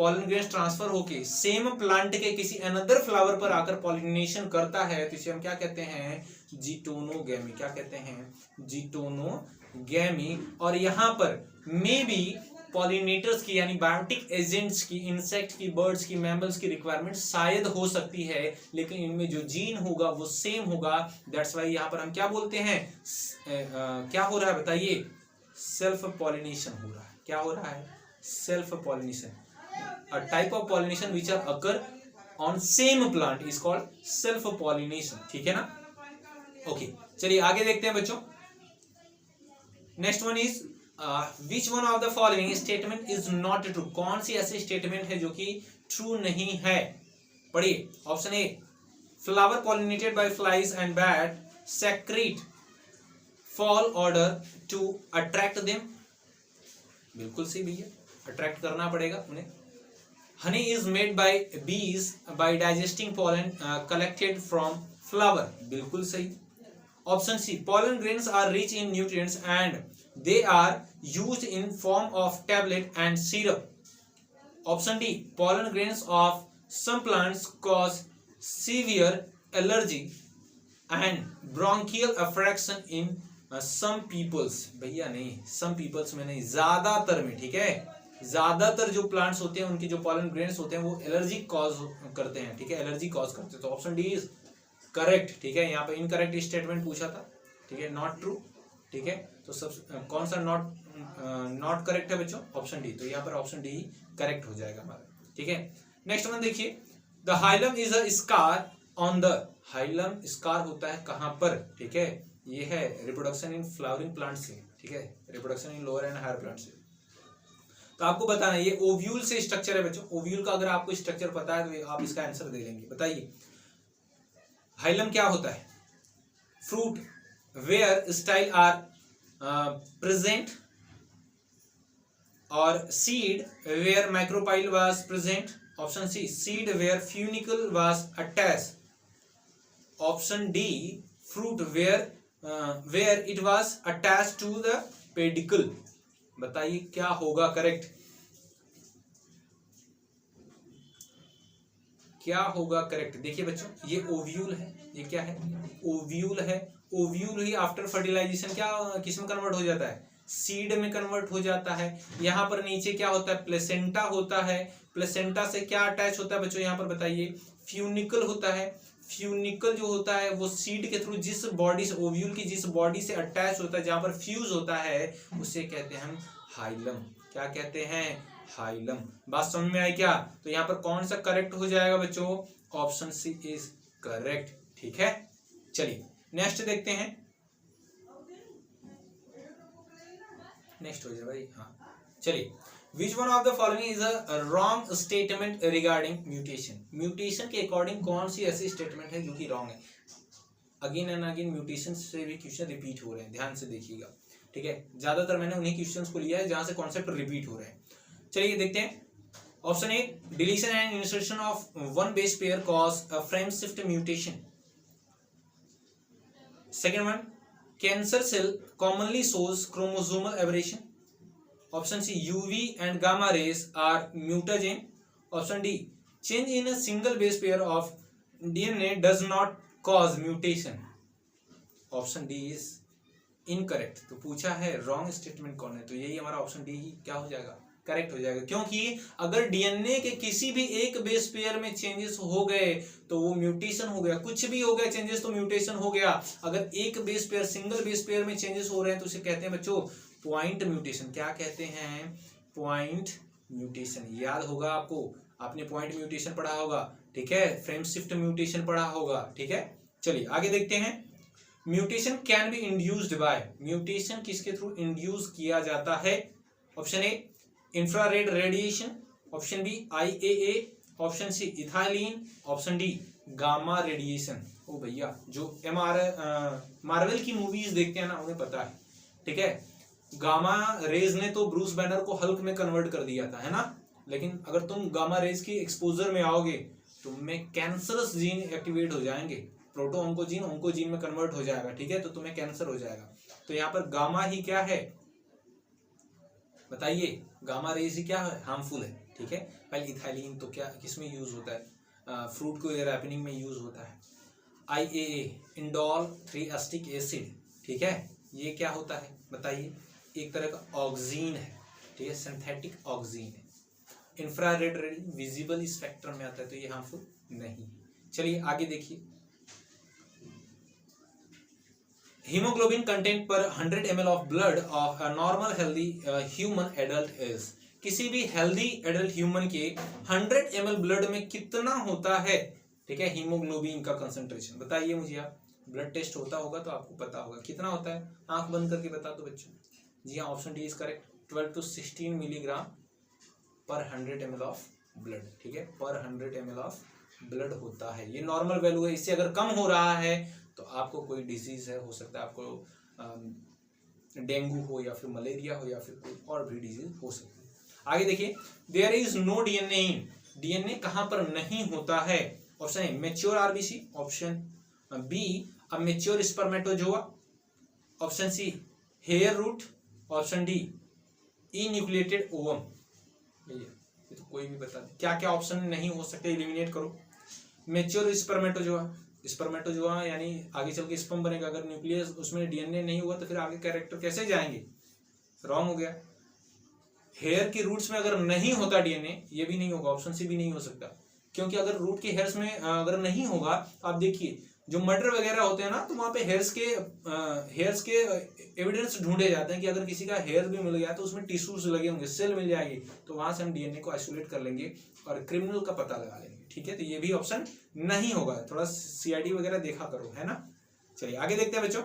A: पॉलन ग्रेन्स ट्रांसफर होके सेम प्लांट के किसी अनदर फ्लावर पर आकर पॉलिनेशन करता है तो इसे हम क्या कहते हैं, जिटोनोगैमी। क्या कहते हैं, जिटोनोगैमी। और यहाँ पर मे बी पॉलिनेटर्स की यानी बायोटिक एजेंट्स की, इंसेक्ट की, बर्ड्स की, मैमल्स की रिक्वायरमेंट शायद हो सकती है, लेकिन इनमें जो जीन होगा वो सेम होगा। दैट्स वाई यहाँ पर हम क्या बोलते हैं, क्या हो रहा है बताइए, सेल्फ पॉलिनेशन हो रहा है। क्या हो रहा है, self pollination. A type of pollination which are occur on same plant is called self pollination. ठीक है ना, ओके चलिए आगे देखते हैं बच्चों। Next one is which one of the following statement is not true. कौन सी ऐसी स्टेटमेंट है जो कि ट्रू नहीं है, पढ़िए। Option A, flower pollinated by flies and bat secrete foul odour to attract them. बिल्कुल सही भैया, अट्रैक्ट करना पड़ेगा उन्हें। Honey is made by bees by digesting pollen collected from flower. बिल्कुल सही। Option C, pollen grains are rich in nutrients and they are used in form of tablet and syrup. Option D, pollen grains of some plants cause severe allergy and bronchial affection in some peoples. भैया नहीं, some peoples में नहीं, ज्यादातर में। ठीक है, ज्यादातर जो प्लांट्स होते हैं उनके जो pollen grains होते हैं वो एलर्जी कॉज करते हैं। ठीक है, एलर्जी कॉज करते हैं। तो ऑप्शन डी इज करेक्ट। ठीक है, यहाँ पे इनकरेक्ट स्टेटमेंट पूछा था। ठीक है, नॉट ट्रू। ठीक है, तो सब कौन सा नॉट करेक्ट है बच्चों, ऑप्शन डी। तो यहाँ पर ऑप्शन डी ही करेक्ट हो जाएगा हमारा। ठीक है, नेक्स्ट वन देखिए, the hilum is a scar on the. Hilum scar होता है कहाँ पर, ठीक है, ये है रिप्रोडक्शन इन फ्लावरिंग प्लांट से। ठीक है, reproduction in lower and higher plant से। तो आपको बताना ये ओव्यूल से स्ट्रक्चर है बच्चों। ओव्यूल का अगर आपको स्ट्रक्चर पता है तो आप इसका आंसर दे देंगे। बताइए हाइलम क्या होता है, fruit where style are present, और seed where micropyle was present. Option C, seed where funicle was attached. Option D, fruit where it was attached to the pedicel. बताइए क्या होगा करेक्ट, क्या होगा करेक्ट। देखिए बच्चों, ये ओव्यूल है, ये क्या है, ओव्यूल है। ओव्यूल ही आफ्टर फर्टिलाइजेशन क्या किस में कन्वर्ट हो जाता है, सीड में कन्वर्ट हो जाता है। यहाँ पर नीचे क्या होता है, प्लेसेंटा होता है। प्लेसेंटा से क्या अटैच होता है बच्चों, यहाँ पर बताइए, फ्यूनिकल होता है। फ्यूनिकल जो होता है वो सीड के थ्रू जिस बॉडी से, ओव्यूल की जिस बॉडी से अटैच होता है, जहां पर फ्यूज होता है, उसे कहते हैं हम हाइलम। क्या कहते हैं, हाइलम। बात समझ में आई क्या। तो यहाँ पर कौन सा करेक्ट हो जाएगा बच्चों, ऑप्शन सी इज करेक्ट। ठीक है, चलिए नेक्स्ट देखते हैं। नेक्स्ट हो जाए भाई, हाँ चलिए। विच one of the following is a wrong statement regarding mutation. Mutation के अकॉर्डिंग कौन सी ऐसी स्टेटमेंट है जो कि रॉन्ग है। अगेन एंड अगेन म्यूटेशन से भी क्वेश्चन रिपीट हो रहे हैं, ध्यान से देखिएगा। ठीक है, ज्यादातर मैंने उन्हीं क्वेश्चंस को लिया है जहां से कॉन्सेप्ट रिपीट हो रहे हैं। चलिए देखते हैं। Option A, deletion and insertion of one base pair cause a frame shift mutation. Second one, cancer cell commonly shows chromosomal aberration. Option C, UV and gamma rays are mutagen. Option D, change in a single base pair of DNA does not cause mutation. Option D is incorrect. तो पूछा है wrong statement कौन है, तो यही हमारा option D ही क्या हो जाएगा, करेक्ट हो जाएगा। क्योंकि अगर डीएनए के किसी भी एक बेस पेयर में चेंजेस हो गए तो वो म्यूटेशन हो गया। कुछ भी हो गया चेंजेस तो म्यूटेशन हो गया। अगर एक base pair, single base pair में चेंजेस हो रहे हैं तो उसे कहते हैं बच्चों पॉइंट म्यूटेशन। क्या कहते हैं, पॉइंट म्यूटेशन। याद होगा आपको, आपने पॉइंट म्यूटेशन पढ़ा होगा। ठीक है, फ्रेम शिफ्ट म्यूटेशन पढ़ा होगा। ठीक है, चलिए आगे देखते हैं। Mutation can be induced by. Mutation किसके थ्रू इंड्यूस किया जाता है। Option A, infrared radiation. Option B, IAA। Option C, ethylene. Option D, gamma radiation. ओ भैया, जो मार्वल की मूवीज देखते हैं ना उन्हें पता है। ठीक है, गामा रेज ने तो ब्रूस बैनर को हल्क में कन्वर्ट कर दिया था, है ना। लेकिन अगर तुम गामा रेज की एक्सपोजर में आओगे तुम में कैंसरस जीन एक्टिवेट हो जाएंगे, प्रोटो ऑन्कोजीन ऑन्कोजीन में कन्वर्ट हो जाएगा। ठीक है, तो तुम्हें कैंसर हो जाएगा। तो यहाँ पर गामा ही क्या है बताइए, गामा रेज ही क्या है, हार्मफुल है। ठीक है। भाई इथाइलिन तो क्या किसमें यूज होता है, फ्रूट को रैपनिंग में यूज होता है। IAA इंडोल 3 एसिड, ठीक है, ये क्या होता है बताइए, एक तरह का ऑक्सीन है, ठीक है, सिंथेटिक ऑक्सीन है। इंफ्रारेड रेडिएशन विजिबल स्पेक्ट्रम में आता है, तो ये हार्मफुल नहीं। चलिए आगे देखिए, हीमोग्लोबिन कंटेंट पर 100 ml of blood of a normal healthy human adult is, किसी भी हेल्दी एडल्ट ह्यूमन के 100 ml ब्लड में कितना होता है, ठीक है, हीमोग्लोबिन का कंसंट्रेशन बताइए मुझे आप। ब्लड टेस्ट होता होगा तो आपको पता होगा कितना होता है, आंख बंद करके बता दो बच्चों। जी हाँ, option D is correct, 12 to 16 milligram पर 100 ml ऑफ ब्लड, ठीक है, पर 100 ml ऑफ ब्लड होता है। ये नॉर्मल वैल्यू है, इससे अगर कम हो रहा है तो आपको कोई डिजीज है, हो सकता है आपको डेंगू हो या फिर मलेरिया हो या फिर कोई और भी डिजीज हो सकती है। आगे देखिए, there is no DNA in, DNA कहां पर नहीं होता है। Option A mature RBC, option B a mature spermatozoa, option C hair root, option D enucleated ovum. ये तो कोई भी बता दे, क्या क्या ऑप्शन नहीं हो सकते, एलिमिनेट करो। मैच्योर स्पर्मेटोजोआ, स्पर्मेटोजोआ यानी आगे चल के स्पर्म बनेगा, अगर न्यूक्लियस उसमें डीएनए नहीं हुआ तो फिर आगे कैरेक्टर कैसे जाएंगे, रॉन्ग हो गया। हेयर की रूट्स में अगर नहीं होता डीएनए, ये भी नहीं होगा, ऑप्शन सी भी नहीं हो सकता, क्योंकि अगर रूट के हेयर्स में अगर नहीं होगा, आप देखिए जो मर्डर वगैरह होते हैं ना, तो वहां पे हेयर्स के एविडेंस ढूंढे जाते हैं कि अगर किसी का हेयर भी मिल गया तो उसमें टिश्यूज लगे होंगे, सेल मिल जाएगी, तो वहां से हम डीएनए को आइसोलेट कर लेंगे और क्रिमिनल का पता लगा लेंगे, ठीक है। तो ये भी ऑप्शन नहीं होगा, थोड़ा सीआईडी वगैरह देखा करो, है ना। चलिए आगे देखते हैं बच्चों,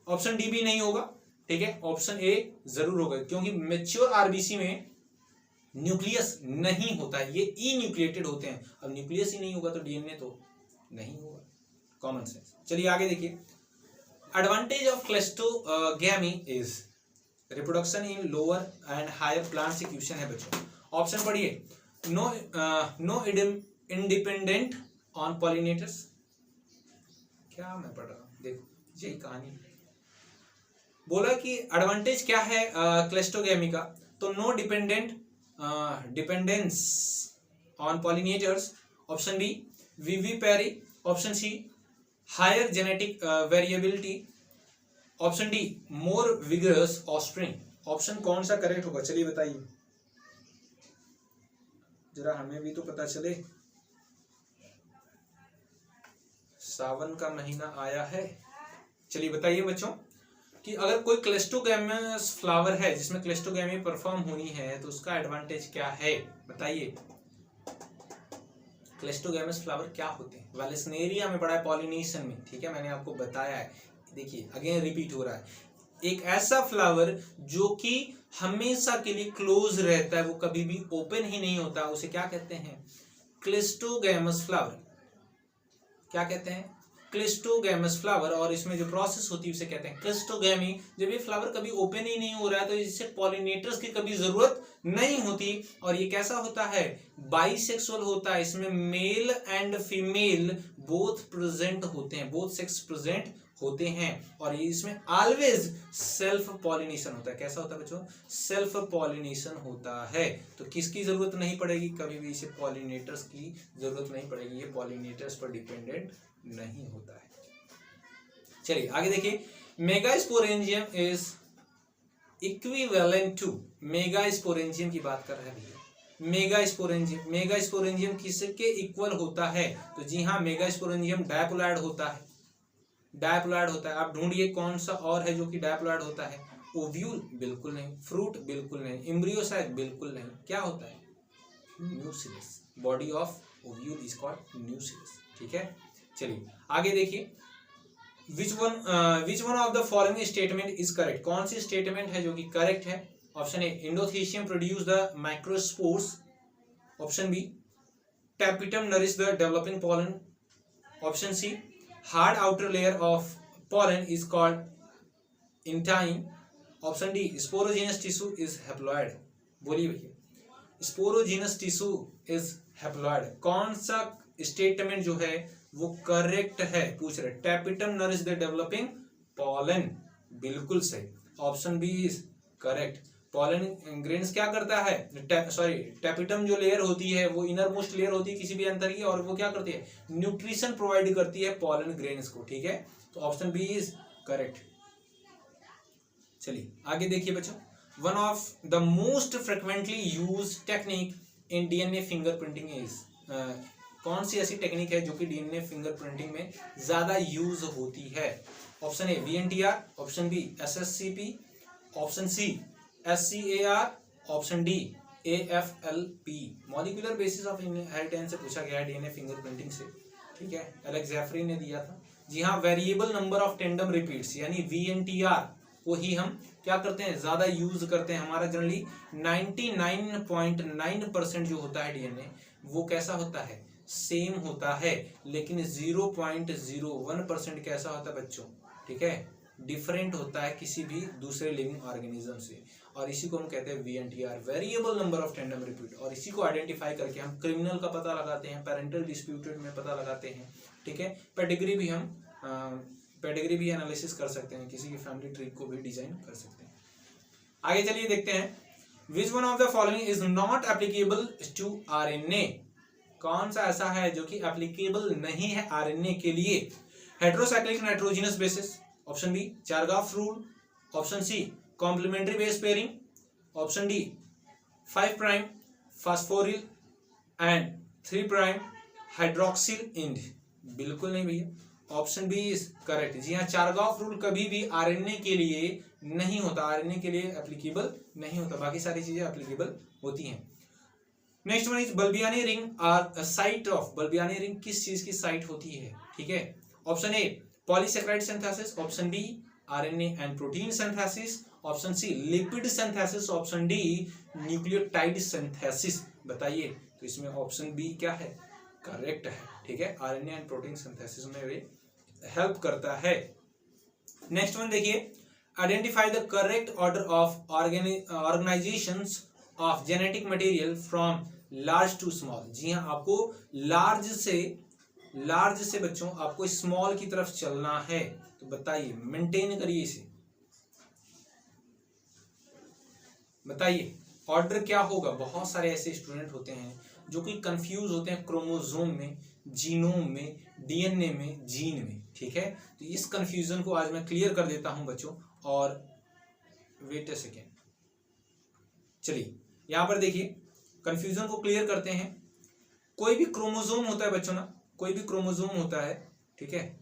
A: ऑप्शन डी भी नहीं होगा, ठीक है, ऑप्शन ए जरूर होगा, क्योंकि मैच्योर आरबीसी में न्यूक्लियस नहीं होता है, ये इन्यूक्लिएटेड होते हैं। अब न्यूक्लियस ही नहीं होगा तो डीएनए तो नहीं होगा, कॉमन सेंस। चलिए आगे देखिए, advantage of cleistogamy is reproduction in lower and higher plant सिक्यूशन है बच्चों। ऑप्शन पढ़िए, नो इंडिपेंडेंट ऑन पॉलिनेटर्स, क्या मैं पढ़ रहा हूं, देखो यही कहानी बोला कि एडवांटेज क्या है क्लेस्टोगैमी का, तो no dependence on pollinators, option B vivipary, option C higher genetic variability, option D more vigorous offspring. Option कौन सा करेक्ट होगा, चलिए बताइए जरा, हमें भी तो पता चले, सावन का महीना आया है। चलिए बताइए बच्चों कि अगर कोई क्लेस्टोगैमस फ्लावर है जिसमें क्लेस्टोगैमी परफॉर्म होनी है तो उसका एडवांटेज क्या है बताइए। क्लेस्टोगैमस फ्लावर क्या होते हैं, वैलेस्नेरिया में पड़ा है, पॉलिनेशन में, ठीक है, मैंने आपको बताया है। देखिए अगेन रिपीट हो रहा है, एक ऐसा फ्लावर जो कि हमेशा के लिए क्लोज रहता है, वो कभी भी ओपन ही नहीं होता, उसे क्या कहते हैं, क्लेस्टोगैमस फ्लावर। क्या कहते हैं, क्लेस्टोगैमस फ्लावर। और इसमें जो प्रोसेस होती है उसे कहते हैं क्लेस्टोगैमी। जब ये फ्लावर कभी ओपन ही नहीं हो रहा है तो इससे पॉलिनेटर्स की कभी जरूरत नहीं होती। और ये कैसा होता है, बाइसेक्सुअल होता है, इसमें male and female both present होते हैं, बोथ सेक्स प्रेजेंट होते हैं। और ये इसमें ऑलवेज सेल्फ पॉलिनेशन होता है। कैसा होता है बच्चों, सेल्फ पॉलिनेशन होता है। तो किसकी जरूरत नहीं पड़ेगी, कभी भी इसे पॉलिनेटर्स की जरूरत नहीं पड़ेगी, ये पॉलिनेटर्स पर डिपेंडेंट नहीं होता है। चलिए आगे देखिए, megasporangium is equivalent to, megasporangium की बात कर रहे हैं भैया, मेगास्पोरेंजियम, मेगास्पोरेंजियम किसके इक्वल होता है, तो जी हाँ, मेगास्पोरेंजियम डायपोलॉइड होता है, डायपोलॉइड होता है। आप ढूंढिए कौन सा और है जो कि डायपोलॉइड होता है, ओव्यूल बिल्कुल नहीं, फ्रूट बिल्कुल नहीं, एम्ब्रियो शायद बिल्कुल नहीं, क्या होता है, nucleus, body of ovule is called nucleus, ठीक है। चलिए आगे देखिए, which one of the following statement is correct, कौन सी स्टेटमेंट है जो कि करेक्ट है। Option A, endothecium produce the microspores, option B tapetum nourish the developing pollen, option C hard outer layer of pollen is called intine, option D sporogenous tissue is haploid. बोलिए भैया, sporogenous tissue is haploid, कौन सा statement जो है वो correct है, पूछ रहे। Tapetum nourish the developing pollen, बिल्कुल सही, option B is correct. Pollen grains क्या करता है, टेपिटम जो लेयर होती है वो इनर मोस्ट लेयर होती है किसी भी अंतर की, और वो क्या करती है, न्यूट्रिशन प्रोवाइड करती है पॉलन ग्रेन्स को। ठीक है, तो ऑप्शन बी इज करेक्ट। चलिए आगे देखिए बच्चों, one of the most frequently use technique in DNA fingerprinting is, कौन सी ऐसी टेक्निक है जो कि डीएनए फिंगरप्रिंटिंग में ज्यादा यूज होती है? Option A VNTR, option B SSCP, option C SCAR, option D AFLP. Molecular basis of inheritance से पूछा गया है डीएनए फिंगरप्रिंटिंग से। ठीक है, एलेक्स जेफरी ने दिया था। जी हाँ, variable number of tandem repeats यानी वीएनटीआर को ही हम क्या करते हैं, ज्यादा यूज करते हैं। हमारा जनरली 99.9% जो होता है डीएनए वो कैसा होता है, सेम होता है, लेकिन 0.01% कैसा होता है बच्चों, ठीक है, डिफरेंट होता है किसी भी दूसरे लिविंग ऑर्गेनिज्म से, और इसी को हम कहते हैं VNTR, variable number of tandem repeat. और इसी को आइडेंटिफाई करके हम क्रिमिनल का पता लगाते हैं, पेरेंटल डिस्प्यूटेड में पता लगाते हैं। ठीक है, पेडिग्री भी हम पेडिग्री भी एनालिसिस कर सकते हैं, किसी की फैमिली ट्री को भी डिजाइन कर सकते हैं। आगे चलिए देखते हैं, which one of the following is not applicable to RNA, कौन सा ऐसा है जो कि एप्लीकेबल नहीं है आरएनए के लिए? Heterocyclic nitrogenous bases, option B Chargaff rule, option C complementary base pairing, option D 5 prime phosphoryl end 3 prime hydroxyl end. बिल्कुल नहीं भैया, ऑप्शन बी इज करेक्ट। जी हाँ, चारगाफ रूल कभी भी आरएनए के लिए नहीं होता, आरएनए के लिए एप्लीकेबल नहीं होता, बाकी सारी चीजें एप्लीकेबल होती हैं। Next one is Balbiani ring are site of, Balbiani ring किस चीज की साइट होती है? ठीक है, option A polysaccharide synthesis, option B RNA and protein synthesis, option C lipid synthesis, option D nucleotide synthesis. बताइए, तो इसमें ऑप्शन बी क्या है, करेक्ट है। ठीक है, आरएनए एंड प्रोटीन सिंथेसिस में वे हेल्प करता है। नेक्स्ट वन देखिए, identify the correct order of organisations of genetic material from large to small. जी हाँ, आपको लार्ज से बच्चों आपको स्मॉल की तरफ चलना है, तो बताइए, मेंटेन करिए इसे, बताइए ऑर्डर क्या होगा। बहुत सारे ऐसे स्टूडेंट होते हैं जो कि कंफ्यूज होते हैं क्रोमोसोम में, जीनोम में, डीएनए में, जीन में। ठीक है, तो इस कंफ्यूजन को आज मैं क्लियर कर देता हूं बच्चों। और वेट अ सेकेंड, चलिए यहां पर देखिए, कंफ्यूजन को क्लियर करते हैं। कोई भी क्रोमोसोम होता है बच्चों ना, कोई भी क्रोमोसोम होता है, ठीक है,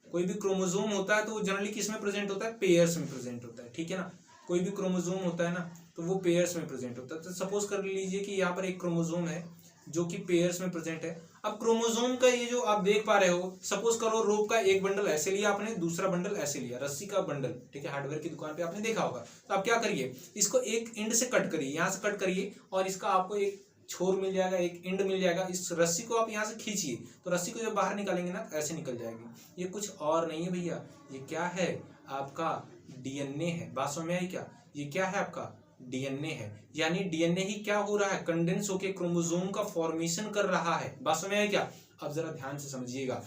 A: कोई भी क्रोमोसोम होता है तो वो जनरली किस में प्रेजेंट होता है, पेयर्स में प्रेजेंट होता है। ठीक है ना, कोई भी क्रोमोसोम होता है ना तो वो पेयर्स में प्रेजेंट होता है। तो सपोज कर लीजिए कि यहाँ पर एक क्रोमोसोम है जो कि पेयर्स में प्रेजेंट है। अब क्रोमोसोम का ये जो आप देख पा रहे हो, सपोज करो रोप का एक बंडल ऐसे लिया आपने, दूसरा बंडल ऐसे लिया, रस्सी का बंडल, ठीक है, हार्डवेयर की दुकान पे आपने देखा होगा। तो आप क्या करिए, इसको एक एंड से कट करिए, यहाँ से कट करिए, और इसका आपको एक छोर मिल जाएगा, एक एंड मिल जाएगा। इस रस्सी को आप यहाँ से खींचिए, तो रस्सी को जब बाहर निकालेंगे ना ऐसे निकल जाएगी। ये कुछ और नहीं है भैया, ये क्या है, आपका डीएनए है। बात समझ में आई क्या? ये क्या है, आपका डीएनए है। यानी डीएनए ही क्या हो रहा है, कंडेंस होके क्रोमोसोम का फॉर्मेशन कर रहा है। बात समझ में आई क्या? अब जरा ध्यान से समझिएगा।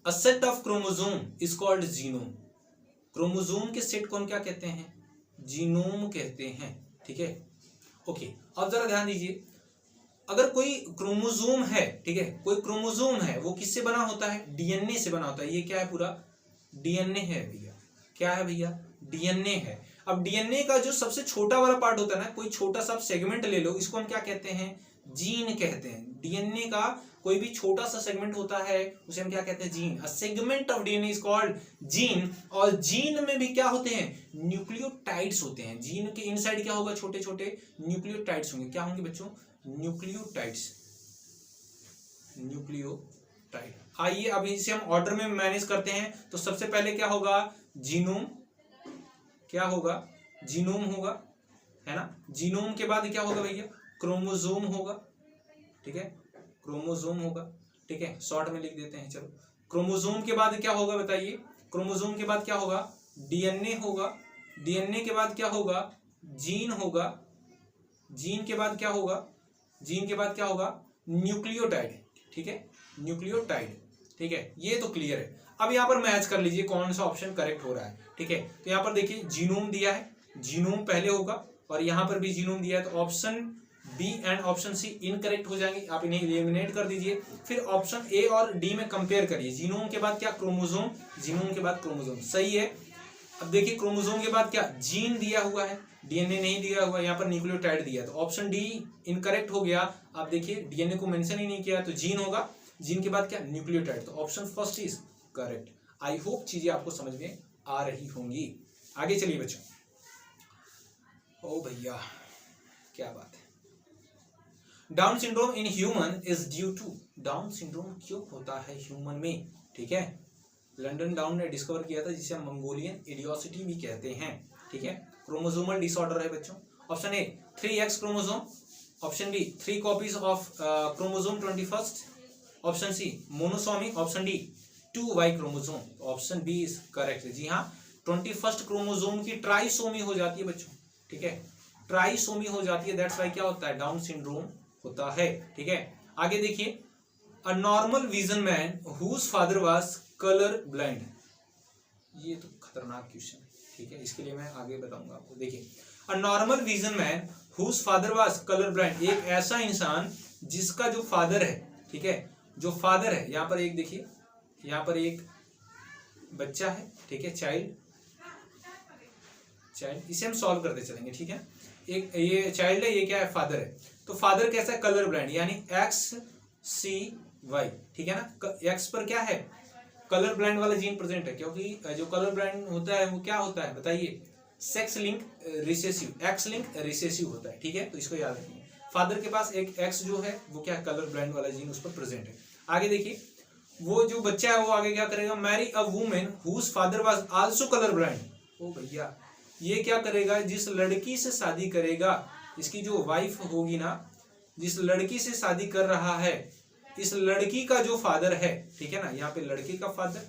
A: A set of chromosome is called genome. Chromosome के सेट को हम क्या कहते हैं, जीनोम कहते हैं। ठीक है, ओके, अब जरा ध्यान दीजिए, अगर कोई क्रोमोसोम है, ठीक है, कोई क्रोमोसोम है, वो किससे बना होता है, डीएनए से बना होता है। ये क्या है, पूरा डीएनए है भैया। क्या है भैया, डीएनए है। अब डीएनए का जो सबसे छोटा वाला पार्ट होता है ना, कोई छोटा सा सेगमेंट ले लो, इसको हम क्या कहते हैं, जीन कहते हैं। डीएनए का कोई भी छोटा सा सेगमेंट होता है उसे हम क्या कहते हैं, gene. A segment of DNA is called gene. और जीन में भी क्या होते हैं, न्यूक्लियोटाइड्स होते हैं। जीन के इनसाइड क्या होगा, छोटे छोटे न्यूक्लियोटाइड्स होंगे। क्या होंगे बच्चों, न्यूक्लियोटाइड्स, न्यूक्लियोटाइड। आइए अब इसे हम ऑर्डर में मैनेज करते हैं। तो सबसे पहले क्या होगा, जीनोम, क्या होगा, जीनोम होगा, है ना। जीनोम के बाद क्या होगा भैया, क्रोमोसोम होगा। ठीक है, क्रोमोसोम होगा। ठीक है, शॉर्ट में लिख देते हैं, चलो। क्रोमोसोम के बाद क्या होगा बताइए, क्रोमोसोम के बाद क्या होगा, डीएनए होगा। डीएनए के बाद क्या होगा, जीन होगा। जीन के बाद क्या होगा, जीन के बाद क्या होगा, न्यूक्लियोटाइड। ठीक है, न्यूक्लियोटाइड। ठीक है, ये तो क्लियर है। अब यहाँ पर मैच कर लीजिए कौन सा ऑप्शन करेक्ट हो रहा है। ठीक है, तो यहाँ पर देखिए जीनोम दिया है, जीनोम पहले होगा और यहाँ पर भी जीनोम दिया है, तो option B and option C incorrect हो जाएंगे। आप इन्हें एलिमिनेट कर दीजिए। फिर ऑप्शन ए और डी में कंपेयर करिए। जीनोम के बाद क्या, क्रोमोसोम, जीनोम के बाद क्रोमोसोम, सही है। अब देखिए क्रोमोसोम के बाद क्या, जीन दिया हुआ है, डीएनए नहीं दिया हुआ, यहाँ पर न्यूक्लियोटाइड दिया है, तो ऑप्शन डी इनकरेक्ट हो गया। आप देखिए डीएनए को मेंशन ही नहीं किया, तो जीन होगा, जीन के बाद क्या, न्यूक्लियोटाइड, तो option first is correct. I hope चीजें आपको समझ में आ रही होंगी। आगे चलिए बच्चों। ओ भैया क्या बात है। Down syndrome in human is due to, Down syndrome क्यों होता है ह्यूमन में, ठीक है, लंदन डाउन ने डिस्कवर किया था, जिसे हम मंगोलियन इडियोसिटी भी कहते हैं, ठीक है। क्रोमोसोमल डिसऑर्डर है बच्चों। Option A 3x chromosome, option B 3 copies of chromosome 21, option C monosomy, option D 2y chromosome, option B is correct. जी हाँ, 21 क्रोमोसोम की ट्राइसोमी हो जाती है बच्चों, ठीक है, ट्राइसोमी हो जाती है, दैट्स वाई क्या होता है, डाउन सिंड्रोम होता है, ठीक है। आगे देखिए, a normal vision man whose father was colour blind, ये तो खतरनाक क्वेश्चन है, ठीक है, इसके लिए मैं आगे बताऊंगा आपको। देखिए, a normal vision man whose father was colour blind, एक ऐसा इंसान जिसका जो फादर है, ठीक है, जो फादर है, यहाँ पर एक देखिए, यहाँ पर एक बच्चा है, ठीक है, चाइल्ड, इसे हम सॉल्व करते चलेंगे, ठीक है। एक ये चाइल्ड है, ये क्या है, फादर है, तो फादर कैसा है, कलर ब्लाइंड, यानी XCY, ठीक है ना, एक्स पर क्या है, कलर ब्लाइंड वाला जीन प्रेजेंट है, क्योंकि जो कलर ब्लाइंड होता है वो क्या होता है बताइए, sex link recessive, x link recessive होता है, ठीक है, तो इसको याद रखिए। फादर के पास एक एक्स जो है वो क्या, कलर ब्लाइंड वाला जीन उस पर प्रेजेंट है। आगे देखिए, वो जो बच्चा है वो आगे क्या करेगा, marry a woman whose father was also colour blind, ओ भैया ये क्या करेगा, जिस लड़की से शादी करेगा, इसकी जो वाइफ होगी ना, जिस लड़की से शादी कर रहा है, इस लड़की का जो फादर है, ठीक है ना, यहाँ पे लड़के का फादर,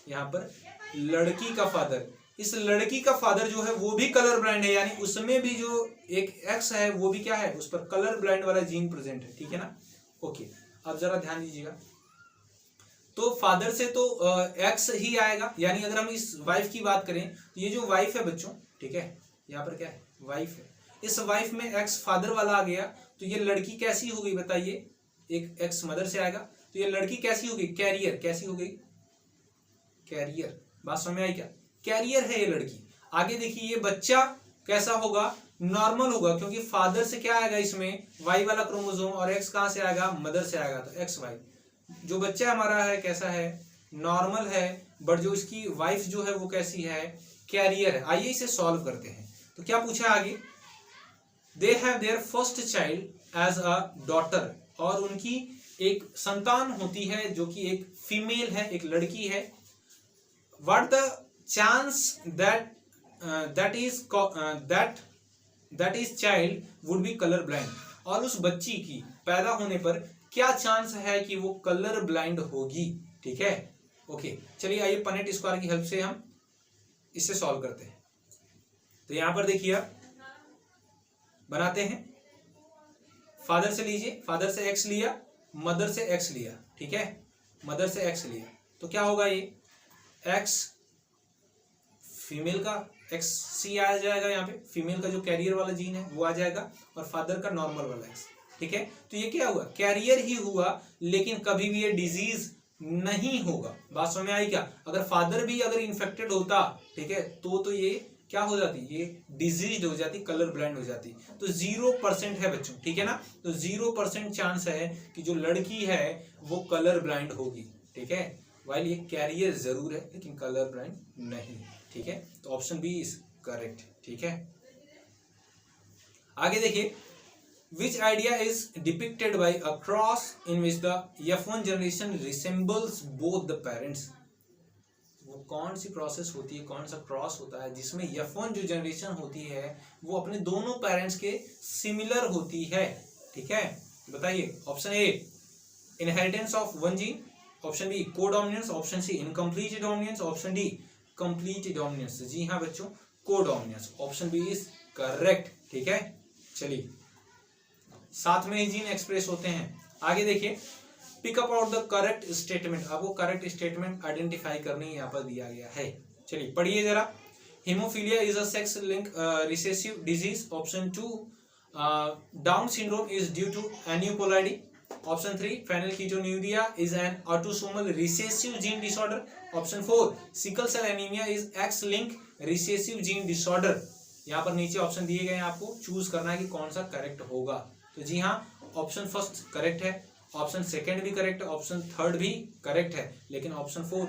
A: यहाँ पर लड़की का फादर, इस लड़की का फादर जो है वो भी कलर ब्लाइंड है, यानी उसमें भी जो एक एक्स है वो भी क्या है, उस पर कलर ब्लाइंड वाला जीन प्रेजेंट है, ठीक है ना। ओके, अब जरा ध्यान दीजिएगा, तो फादर से तो एक्स ही आएगा, यानी अगर हम इस वाइफ की बात करें, तो ये जो वाइफ है बच्चों, ठीक है, यहाँ पर क्या है, वाइफ है, इस वाइफ में एक्स फादर वाला आ गया, तो ये लड़की कैसी हो गई बताइए, एक एक्स मदर से आएगा, तो ये लड़की कैसी होगी, कैरियर, कैसी हो गई, कैरियर, बात समझ में आई क्या, कैरियर है ये लड़की। आगे देखिए, ये बच्चा कैसा होगा, नॉर्मल होगा, क्योंकि फादर से क्या आएगा, इसमें वाई वाला क्रोमोसोम, और एक्स कहां से आएगा, मदर से आएगा, तो एक्स वाई। जो बच्चा हमारा है कैसा है, नॉर्मल है, बट जो इसकी वाइफ जो है वो कैसी है, कैरियर है। आइए इसे सॉल्व करते हैं। तो क्या पूछा आगे, they have their first child as a daughter, और उनकी एक संतान होती है जो कि एक फीमेल है, एक लड़की है। What the chance that is child would be colour blind, और उस बच्ची की पैदा होने पर क्या चांस है कि वो कलर ब्लाइंड होगी, ठीक है। ओके, चलिए आइए पनेट स्क्वायर की हेल्प से हम इसे सॉल्व करते हैं। तो यहां पर देखिए, बनाते हैं, फादर से लीजिए, फादर से एक्स लिया, मदर से एक्स लिया, ठीक है, मदर से एक्स लिया, तो क्या होगा, ये एक्स फीमेल का एक्स सी आ जाएगा, यहाँ पे फीमेल का जो कैरियर वाला जीन है वो आ जाएगा, और फादर का नॉर्मल वाला एक्स, ठीक है। तो ये क्या हुआ, कैरियर ही हुआ, लेकिन कभी भी ये डिजीज नहीं होगा। बात समझ में आई क्या, अगर फादर भी अगर इन्फेक्टेड होता, ठीक है, तो ये क्या हो जाती, ये डिजीज हो जाती, कलर ब्लाइंड हो जाती। तो 0% है बच्चों, ठीक है ना, तो 0% चांस है कि जो लड़की है वो कलर ब्लाइंड होगी, ठीक है, वाइल ये कैरियर जरूर है लेकिन कलर ब्लाइंड नहीं, ठीक है। तो ऑप्शन बी इज करेक्ट, ठीक है। आगे देखिए, which idea is depicted by a cross in which the F1 generation resembles both the parents, वो कौन सी प्रोसेस होती है, कौन सा क्रॉस होता है जिसमें F1 जो जनरेशन होती है वो अपने दोनों पेरेंट्स के सिमिलर होती है, ठीक है, बताइए। Option A inheritance of one gene, option B codominance, option C incomplete dominance, option D complete dominance. जी हाँ बच्चों, codominance, option B is correct, ठीक है। चलिए, साथ में ही जीन एक्सप्रेस होते हैं। आगे देखिए, pick up out the correct statement, अब वो करेक्ट स्टेटमेंट आइडेंटिफाई करने यहाँ पर दिया गया है। चलिए पढ़िए जरा, Hemophilia is a sex-linked recessive disease. Option 2, Down syndrome is due to aneuploidy. Option 3, phenylketonuria is an autosomal recessive gene disorder. Option 4, sickle cell anemia is X-linked recessive gene disorder. यहाँ पर नीचे ऑप्शन दिए गए हैं, आपको choose करना है कि कौन सा करेक्ट होगा। तो जी हाँ, ऑप्शन फर्स्ट करेक्ट है, ऑप्शन सेकंड भी करेक्ट है, ऑप्शन थर्ड भी करेक्ट है, लेकिन ऑप्शन 4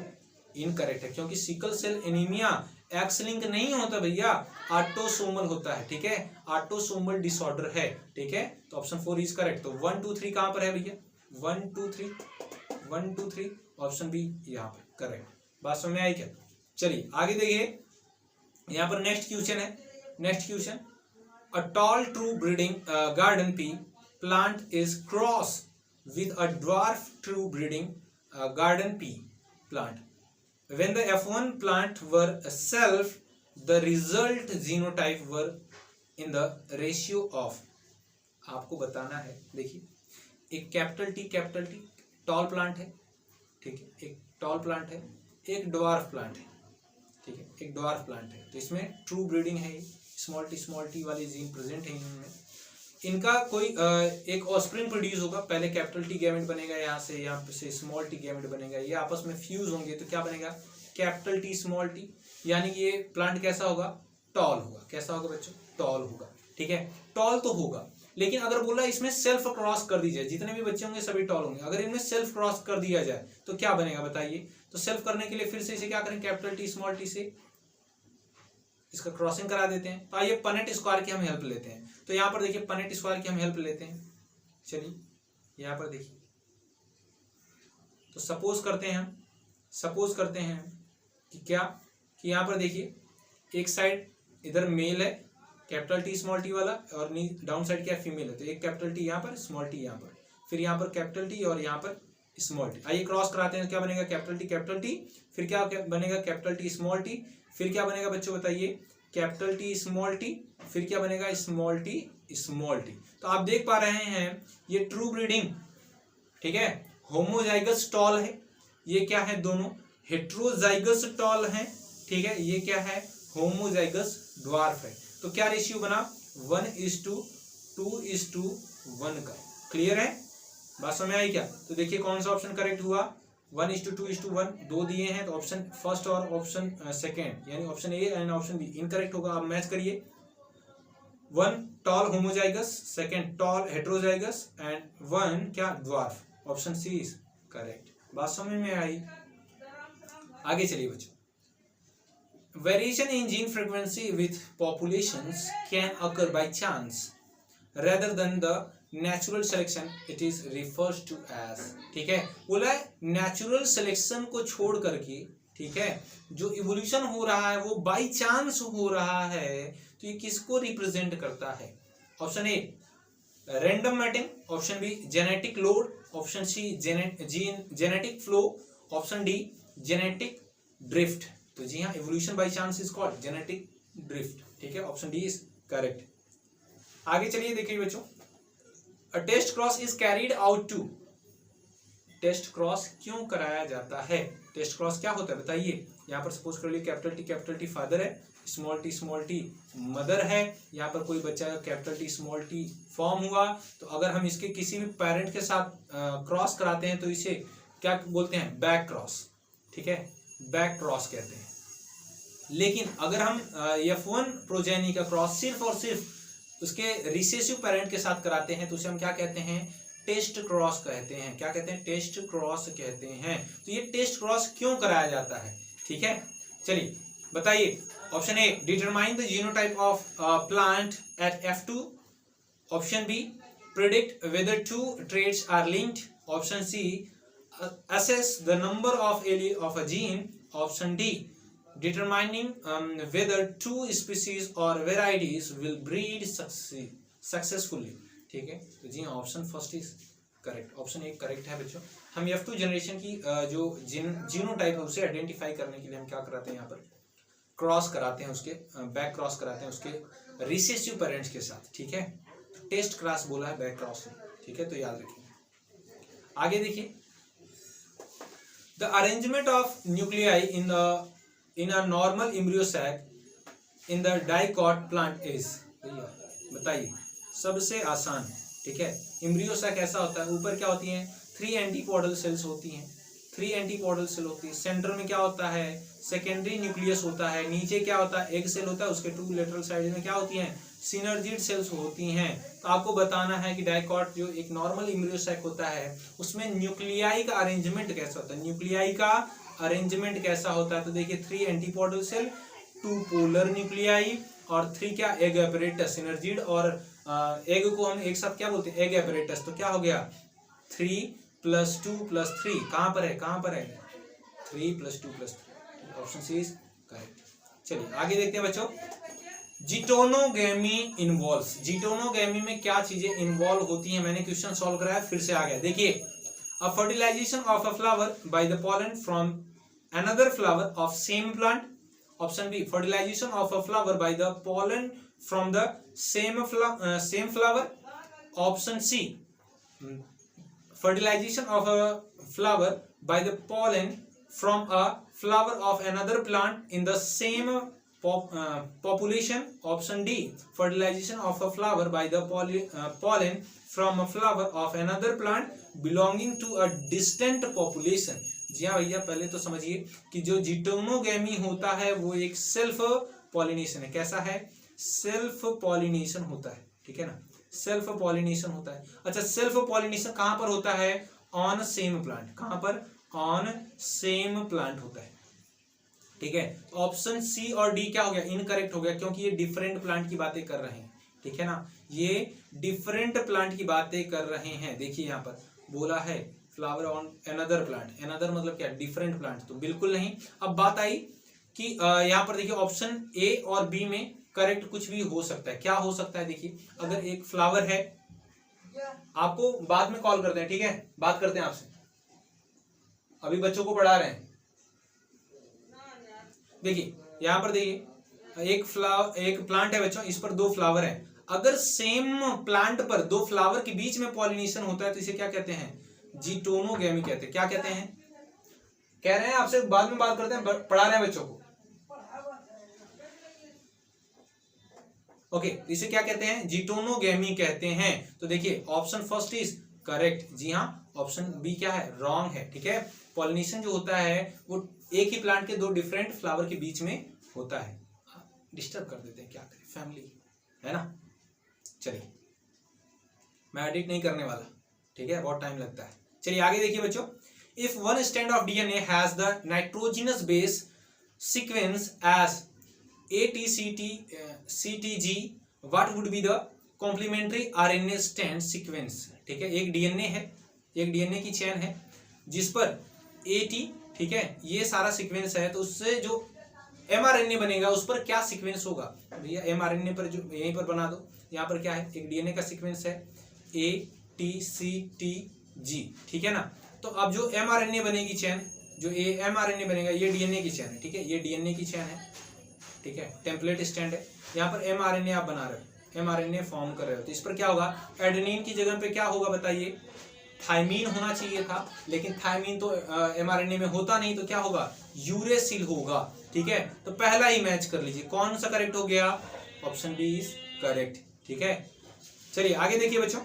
A: इनकरेक्ट है, क्योंकि sickle cell anaemia X linked नहीं होता भैया, ऑटोसोमल होता है। ठीक है, ऑटोसोमल डिसऑर्डर है। ठीक है, तो ऑप्शन 4 इज करेक्ट। तो 1 2 3 कहां पर है भैया? 1 2 3 ऑप्शन बी यहाँ पर करेक्ट। बात समझ में आई क्या? चलिए आगे देखिए, यहाँ पर नेक्स्ट क्वेश्चन है। Next question, a tall true breeding garden pea plant is cross with a dwarf true breeding garden pea plant. When the F1 plant were self, the result genotype were in the ratio of, आपको बताना है। देखिए, एक capital T tall plant है, ठीक है, एक tall plant है, एक ड्वार्फ प्लांट है, ठीक है, एक ड्वार्फ प्लांट है। तो इसमें ट्रू ब्रीडिंग है, स्मॉल टी वाले जीन प्रेजेंट है इनमें। इनका कोई एक ऑस्प्रिंग प्रोड्यूस होगा, पहले कैपिटल टी गैमेट बनेगा, यहाँ से स्मॉल टी गैमेट बनेगा, ये आपस में फ्यूज होंगे, तो क्या बनेगा? कैपिटल टी स्मॉल टी, यानी कि ये प्लांट कैसा होगा? टॉल होगा। कैसा होगा बच्चों? टॉल होगा। ठीक है, टॉल तो होगा, लेकिन अगर बोला इसमें सेल्फ क्रॉस कर दी जाए, जितने भी बच्चे होंगे सभी टॉल होंगे, अगर इनमें सेल्फ क्रॉस कर दिया जाए तो क्या बनेगा बताइए? तो सेल्फ करने के लिए फिर से इसे क्या करें? कैपिटल टी स्मॉल टी से इसका क्रॉसिंग करा देते हैं। तो आइए पनेट स्क्वायर की हम हेल्प लेते हैं। तो यहाँ पर देखिए, पनेट स्क्वायर की हम हेल्प लेते हैं। चलिए यहाँ पर देखिए, तो सपोज करते हैं कि क्या, कि यहाँ पर देखिए, एक साइड इधर मेल है कैपिटल टी स्मॉल टी वाला, और डाउन साइड क्या फीमेल है। तो एक कैपिटल टी यहाँ पर, स्मॉल टी यहाँ पर, फिर यहाँ पर कैपिटल टी और यहाँ पर स्मॉल टी। आइए क्रॉस कराते हैं, तो क्या बनेगा? कैपिटल टी, फिर क्या बनेगा? कैपिटल टी स्मॉल टी, फिर क्या बनेगा बच्चों बताइए? कैपिटल टी स्मॉल टी, फिर क्या बनेगा? Small T. तो आप देख पा रहे हैं ये ट्रू ब्रीडिंग, ठीक है, होमोजाइगस टॉल है। ये क्या है? दोनों हेट्रोजाइगस टॉल है। ठीक है, ये क्या है? होमोजाइगस ड्वार्फ है। तो क्या रेशियो बना? 1:2:1 का। क्लियर है? बात समझ में आई क्या? तो देखिए कौन सा ऑप्शन करेक्ट हुआ? 1:2:1, दो दिए हैं, तो ऑप्शन फर्स्ट और ऑप्शन सेकेंड, यानी option A and option B incorrect होगा। आप मैच करिए, 1 tall homozygous, second tall heterozygous, and 1 क्या? Dwarf. Option C is correct. बात समझ में आई? आगे चलिए बच्चों, variation in gene frequency with populations can occur by chance rather than the natural selection, it is refers to as। ठीक है, बोला है नेचुरल सिलेक्शन को छोड़ करके, ठीक है, जो इवोल्यूशन हो रहा है वो बाई चांस हो रहा है, तो ये किसको रिप्रेजेंट करता है? Option A random mating, option B genetic load, option C genetic flow, option D genetic drift. तो जी हाँ, evolution by chance is called genetic drift. ठीक है, ऑप्शन डी इज करेक्ट। आगे चलिए देखिए बच्चों, a test cross is carried out to. Test cross क्यों कराया जाता है? टेस्ट क्रॉस क्या होता है बताइए? यहाँ पर सपोज कर लीजिए कैपिटल टी फादर है, स्मॉल टी मदर है। यहाँ पर कोई बच्चा capital T small T form हुआ, तो अगर हम इसके किसी भी पेरेंट के साथ क्रॉस कराते हैं तो इसे क्या बोलते हैं? Back cross. ठीक है, बैक क्रॉस कहते हैं। लेकिन अगर हम F1 प्रोजेनी का क्रॉस सिर्फ और सिर्फ उसके रिसेसिव पेरेंट के साथ कराते हैं तो उसे हम क्या कहते हैं? टेस्ट क्रॉस कहते हैं। क्या कहते हैं? टेस्ट क्रॉस कहते हैं। तो ये टेस्ट क्रॉस क्यों कराया जाता है? ठीक है, चलिए बताइए। Option A determine the genotype of plant at F2, option B predict whether two traits are linked, option C assess the number of allele of a gene, option D determining whether two species or varieties will breed successfully। ठीक है, तो जी option first is correct. Option एक correct है बच्चों। हम F2 generation की जो जीनोटाइप है उसे आइडेंटिफाई करने के लिए हम क्या कराते हैं? यहाँ पर क्रॉस कराते हैं, उसके बैक क्रॉस कराते हैं उसके रिसेसिव पेरेंट्स के साथ। ठीक है, टेस्ट क्रॉस बोला है, बैक क्रॉस। ठीक है, तो याद रखिए। आगे देखिए, the arrangement of nuclei in a normal embryo sac in the dicot plant is, बताइए सबसे आसान, ठीक है। एम्ब्रियो सैक ऐसा होता है, ऊपर क्या होती है 3 एंटीपोडल सेल्स होती हैं, 3 एंटीपोडल सेल होती है, सेंटर में क्या होता है सेकेंडरी न्यूक्लियस होता है, नीचे क्या होता है एग सेल होता है, उसके 2 लेटरल साइड में क्या होती हैं सिनर्जिड सेल्स होती हैं। तो आपको बताना है कि डाइकॉट जो एक नॉर्मल एम्ब्रियो सैक होता है उसमें न्यूक्लियाई का अरेंजमेंट कैसा होता है, न्यूक्लियाई का अरेंजमेंट कैसा होता है। तो देखिए 3 एंटीपोडल सेल, 2 पोलर न्यूक्लियाई और 3 क्या एग एपरेटस सिनर्जिड, और एग को हम एक साथ क्या बोलते हैं एग एपरेटस। तो क्या हो गया 3 + 2 + 3 कहां पर है 3 + 2 + 3, ऑप्शन सी इज करेक्ट। चलिए आगे देखते हैं बच्चों, जिटोनोगेमी इन्वॉल्व्स, जिटोनोगेमी में क्या चीजें इन्वॉल्व होती हैं, मैंने क्वेश्चन सॉल्व कराया फिर से आ गया। देखिए a fertilisation of a flower by the pollen from another flower of same plant, option B fertilisation of a flower by the pollen from the same flower, option C fertilization of a flower by the pollen from a flower of another plant in the same population, option D fertilization of a flower by the pollen from a flower of another plant belonging to a distant population। जी हाँ भैया, पहले तो समझिए कि जो जिटोनोगेमी होता है वो एक सेल्फ पॉलिनेशन है। कैसा है सेल्फ पॉलिनेशन होता है, ठीक है ना, सेल्फ पॉलिनेशन होता है। अच्छा सेल्फ पॉलिनेशन कहां पर होता है ऑन सेम प्लांट, कहां पर ऑन सेम प्लांट होता है, ठीक है। ऑप्शन सी और डी क्या हो गया इनकरेक्ट हो गया, क्योंकि ये डिफरेंट प्लांट की बातें कर रहे हैं, ठीक है ना, ये डिफरेंट प्लांट की बातें कर रहे हैं। देखिए यहाँ पर बोला है flower on another plant, another मतलब क्या डिफरेंट प्लांट, तो बिल्कुल नहीं। अब बात आई कि यहाँ पर देखिए ऑप्शन ए और बी में करेक्ट कुछ भी हो सकता है। क्या हो सकता है देखिए, अगर एक फ्लावर है, आपको बाद में कॉल करते हैं, ठीक है, बात करते हैं आपसे, अभी बच्चों को पढ़ा रहे हैं। देखिए यहां पर देखिए एक प्लांट है बच्चों, इस पर 2 फ्लावर है। अगर सेम प्लांट पर 2 फ्लावर के बीच में पॉलिनेशन होता है तो इसे क्या कहते हैं जिटोनोगेमी कहते हैं। क्या कहते हैं कह रहे हैं आपसे, बाद में बात करते हैं, पढ़ा रहे हैं बच्चों को। ओके इसे क्या कहते हैं जिटोनोगेमी कहते हैं। तो देखिए ऑप्शन फर्स्ट इज करेक्ट, जी हाँ, ऑप्शन बी क्या है रॉन्ग है, ठीक है। पॉलिनेशन जो होता है वो एक ही प्लांट के 2 डिफरेंट फ्लावर के बीच में होता है। डिस्टर्ब कर देते हैं, क्या करें, फैमिली है ना। चलिए मैं एडिट नहीं करने वाला, ठीक है, बहुत टाइम लगता है। चलिए आगे देखिए बच्चों, if one strand of DNA has the nitrogenous base sequence as ATCTG, what would be the complementary RNA strand sequence, ठीक है। एक डीएनए है, एक डीएनए की चेन है जिस पर AT, ठीक है, ये सारा सीक्वेंस है, तो उससे जो mRNA बनेगा उस पर क्या सीक्वेंस होगा भैया, mRNA पर जो यहीं पर बना दो, यहाँ पर क्या है एक डीएनए का सीक्वेंस है ATCTG, ठीक है ना। तो अब जो mRNA बनेगी चेन, जो mRNA बनेगा ये डीएनए की चेन है, ठीक है, ये डीएनए की चेन है, ठीक है, टेम्पलेट स्टैंड है। यहाँ पर mRNA आप बना रहे हो, mRNA फॉर्म कर रहे हो, तो इस पर क्या होगा एडेनिन की जगह पे क्या होगा बताइए थायमीन होना चाहिए था, लेकिन थायमीन तो mRNA में होता नहीं, तो क्या होगा यूरेसिल होगा, ठीक है। तो पहला ही मैच कर लीजिए, कौन सा करेक्ट हो गया, ऑप्शन बी इज करेक्ट, ठीक है। चलिए आगे देखिए बच्चों,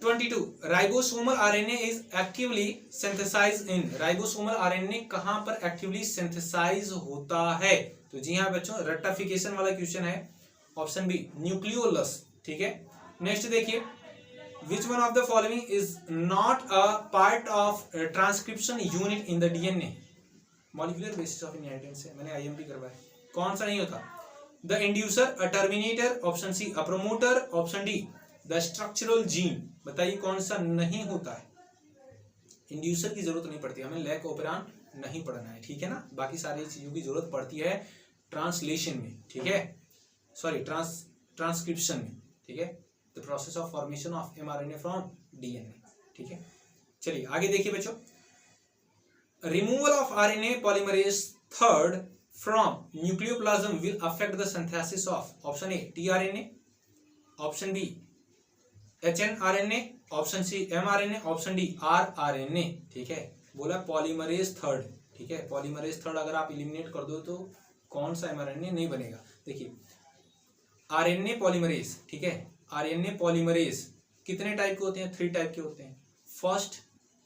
A: 22 ribosomal RNA is actively synthesized in, ribosomal RNA कहां पर एक्टिवली सिंथेसाइज होता है। तो जी हाँ बच्चों रेक्टिफिकेशन वाला क्वेश्चन है, ऑप्शन बी न्यूक्लियोलस, ठीक है। नेक्स्ट देखिए, which one of the following is not a part of transcription unit in the DNA, molecular basis of inheritance है, मैंने IMP करवाया, कौन सा नहीं होता, the inducer, a terminator, option C, a promoter, option D, the structural gene, बताइए कौन सा नहीं होता है। इंड्यूसर की जरूरत नहीं पड़ती, हमें लैक ऑपरेंड नहीं पढ़ना है, ठीक है ना, बाकी सारी चीजों की जरूरत पड़ती है ट्रांसलेशन में, ठीक है, सॉरी ट्रांसक्रिप्शन में, ठीक है, the process of formation of mRNA from DNA, ठीक है। चलिए आगे देखिए बच्चों, removal of RNA polymerase third from nucleoplasm will affect the synthesis of, option A tRNA, option B hnRNA, option C mRNA, option D rRNA, ठीक है। बोला polymerase third, ठीक है, पॉलीमरेज थर्ड अगर आप इलिमिनेट कर दो तो कौन सा mRNA नहीं बनेगा। देखिए आरएनए पॉलीमरेज, ठीक है, आरएनए पॉलीमरेज कितने टाइप के होते हैं? 3 टाइप के होते हैं, फर्स्ट,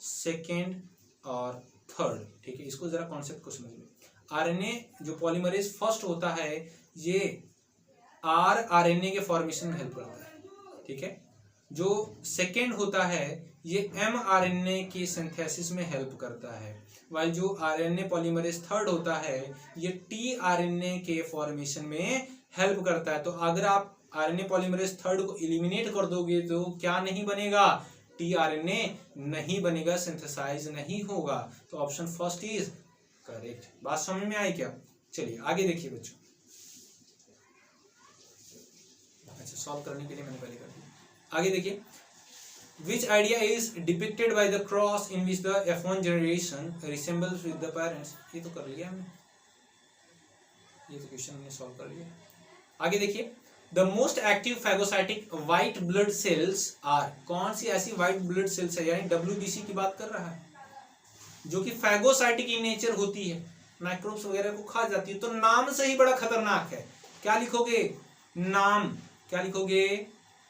A: सेकेंड और थर्ड, ठीक है। इसको जरा कॉन्सेप्ट को समझिए। आरएनए जो पॉलीमरेज फर्स्ट होता है ये आरएनए के फॉर्मेशन में हेल्प करता है, ठीक है। जो सेकेंड होता है ये एमआरएनए की सिंथेसिस में हेल्प करता है, वाइल जो आरएनए पॉलीमरेज थर्ड होता है ये टीआरएनए के फॉर्मेशन में हेल्प करता है। तो अगर आप आरएनए पॉलीमरेज थर्ड को एलिमिनेट कर दोगे तो क्या नहीं बनेगा? टीआरएनए नहीं बनेगा, सिंथेसाइज नहीं होगा। तो ऑप्शन फर्स्ट इज करेक्ट। बात समझ में आई क्या? चलिए आगे देखिए बच्चों। अच्छा, सॉल्व करने के लिए मैंने पहले कर दिया। आगे देखिए, which idea is depicted by the cross in which the F1 generation resembles with the parents? ये तो कर लिया हमने, ये तो क्वेश्चन हमने सॉल्व कर लिया। आगे देखिए, the most active phagocytic white blood cells are, कौन सी ऐसी white blood cells है, यानी WBC की बात कर रहा है, जो कि फैगोसाइटिक इन नेचर होती है, माइक्रोब्स वगैरह को खा जाती है। तो नाम से ही बड़ा खतरनाक है। क्या लिखोगे? नाम। क्या लिखोगे?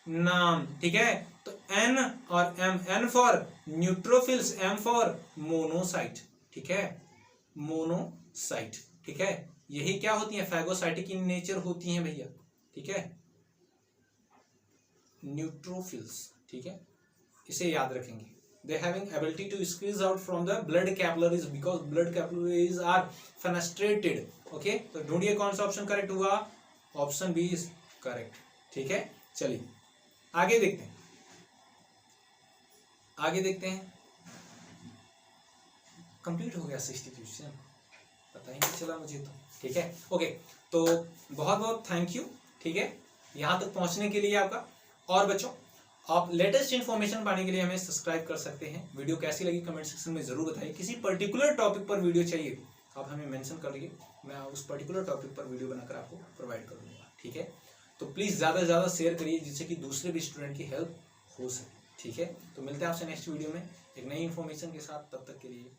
A: नाम, ठीक है। तो N और M, N for neutrophils, M for monocyte, ठीक है, मोनोसाइट, ठीक है। यही क्या होती है? फैगोसाइटिक इन नेचर होती हैं भैया, ठीक है, न्यूट्रोफिल्स, ठीक है, इसे याद रखेंगे। They having ability to squeeze out from the blood capillaries because blood capillaries are fenestrated, okay। तो ढूंढिए कौन सा ऑप्शन करेक्ट हुआ? ऑप्शन बी इज करेक्ट, ठीक है। चलिए आगे देखते हैं, आगे देखते हैं। कंप्लीट हो गया सब्स्टिट्यूशन, पता ही नहीं चला मुझे तो, ठीक है। ओके, तो बहुत बहुत थैंक यू, ठीक है, यहाँ तक पहुँचने के लिए आपका। और बच्चों, आप लेटेस्ट इन्फॉर्मेशन पाने के लिए हमें सब्सक्राइब कर सकते हैं। वीडियो कैसी लगी कमेंट सेक्शन में जरूर बताइए। किसी पर्टिकुलर टॉपिक पर वीडियो चाहिए आप हमें मेंशन करिए, मैं उस पर्टिकुलर टॉपिक पर वीडियो बनाकर आपको प्रोवाइड कर दूंगा, ठीक है। तो प्लीज़ ज़्यादा से ज़्यादा शेयर करिए जिससे कि दूसरे भी स्टूडेंट की हेल्प हो सके, ठीक है। तो मिलते हैं आपसे नेक्स्ट वीडियो में एक नई इन्फॉर्मेशन के साथ, तब तक के लिए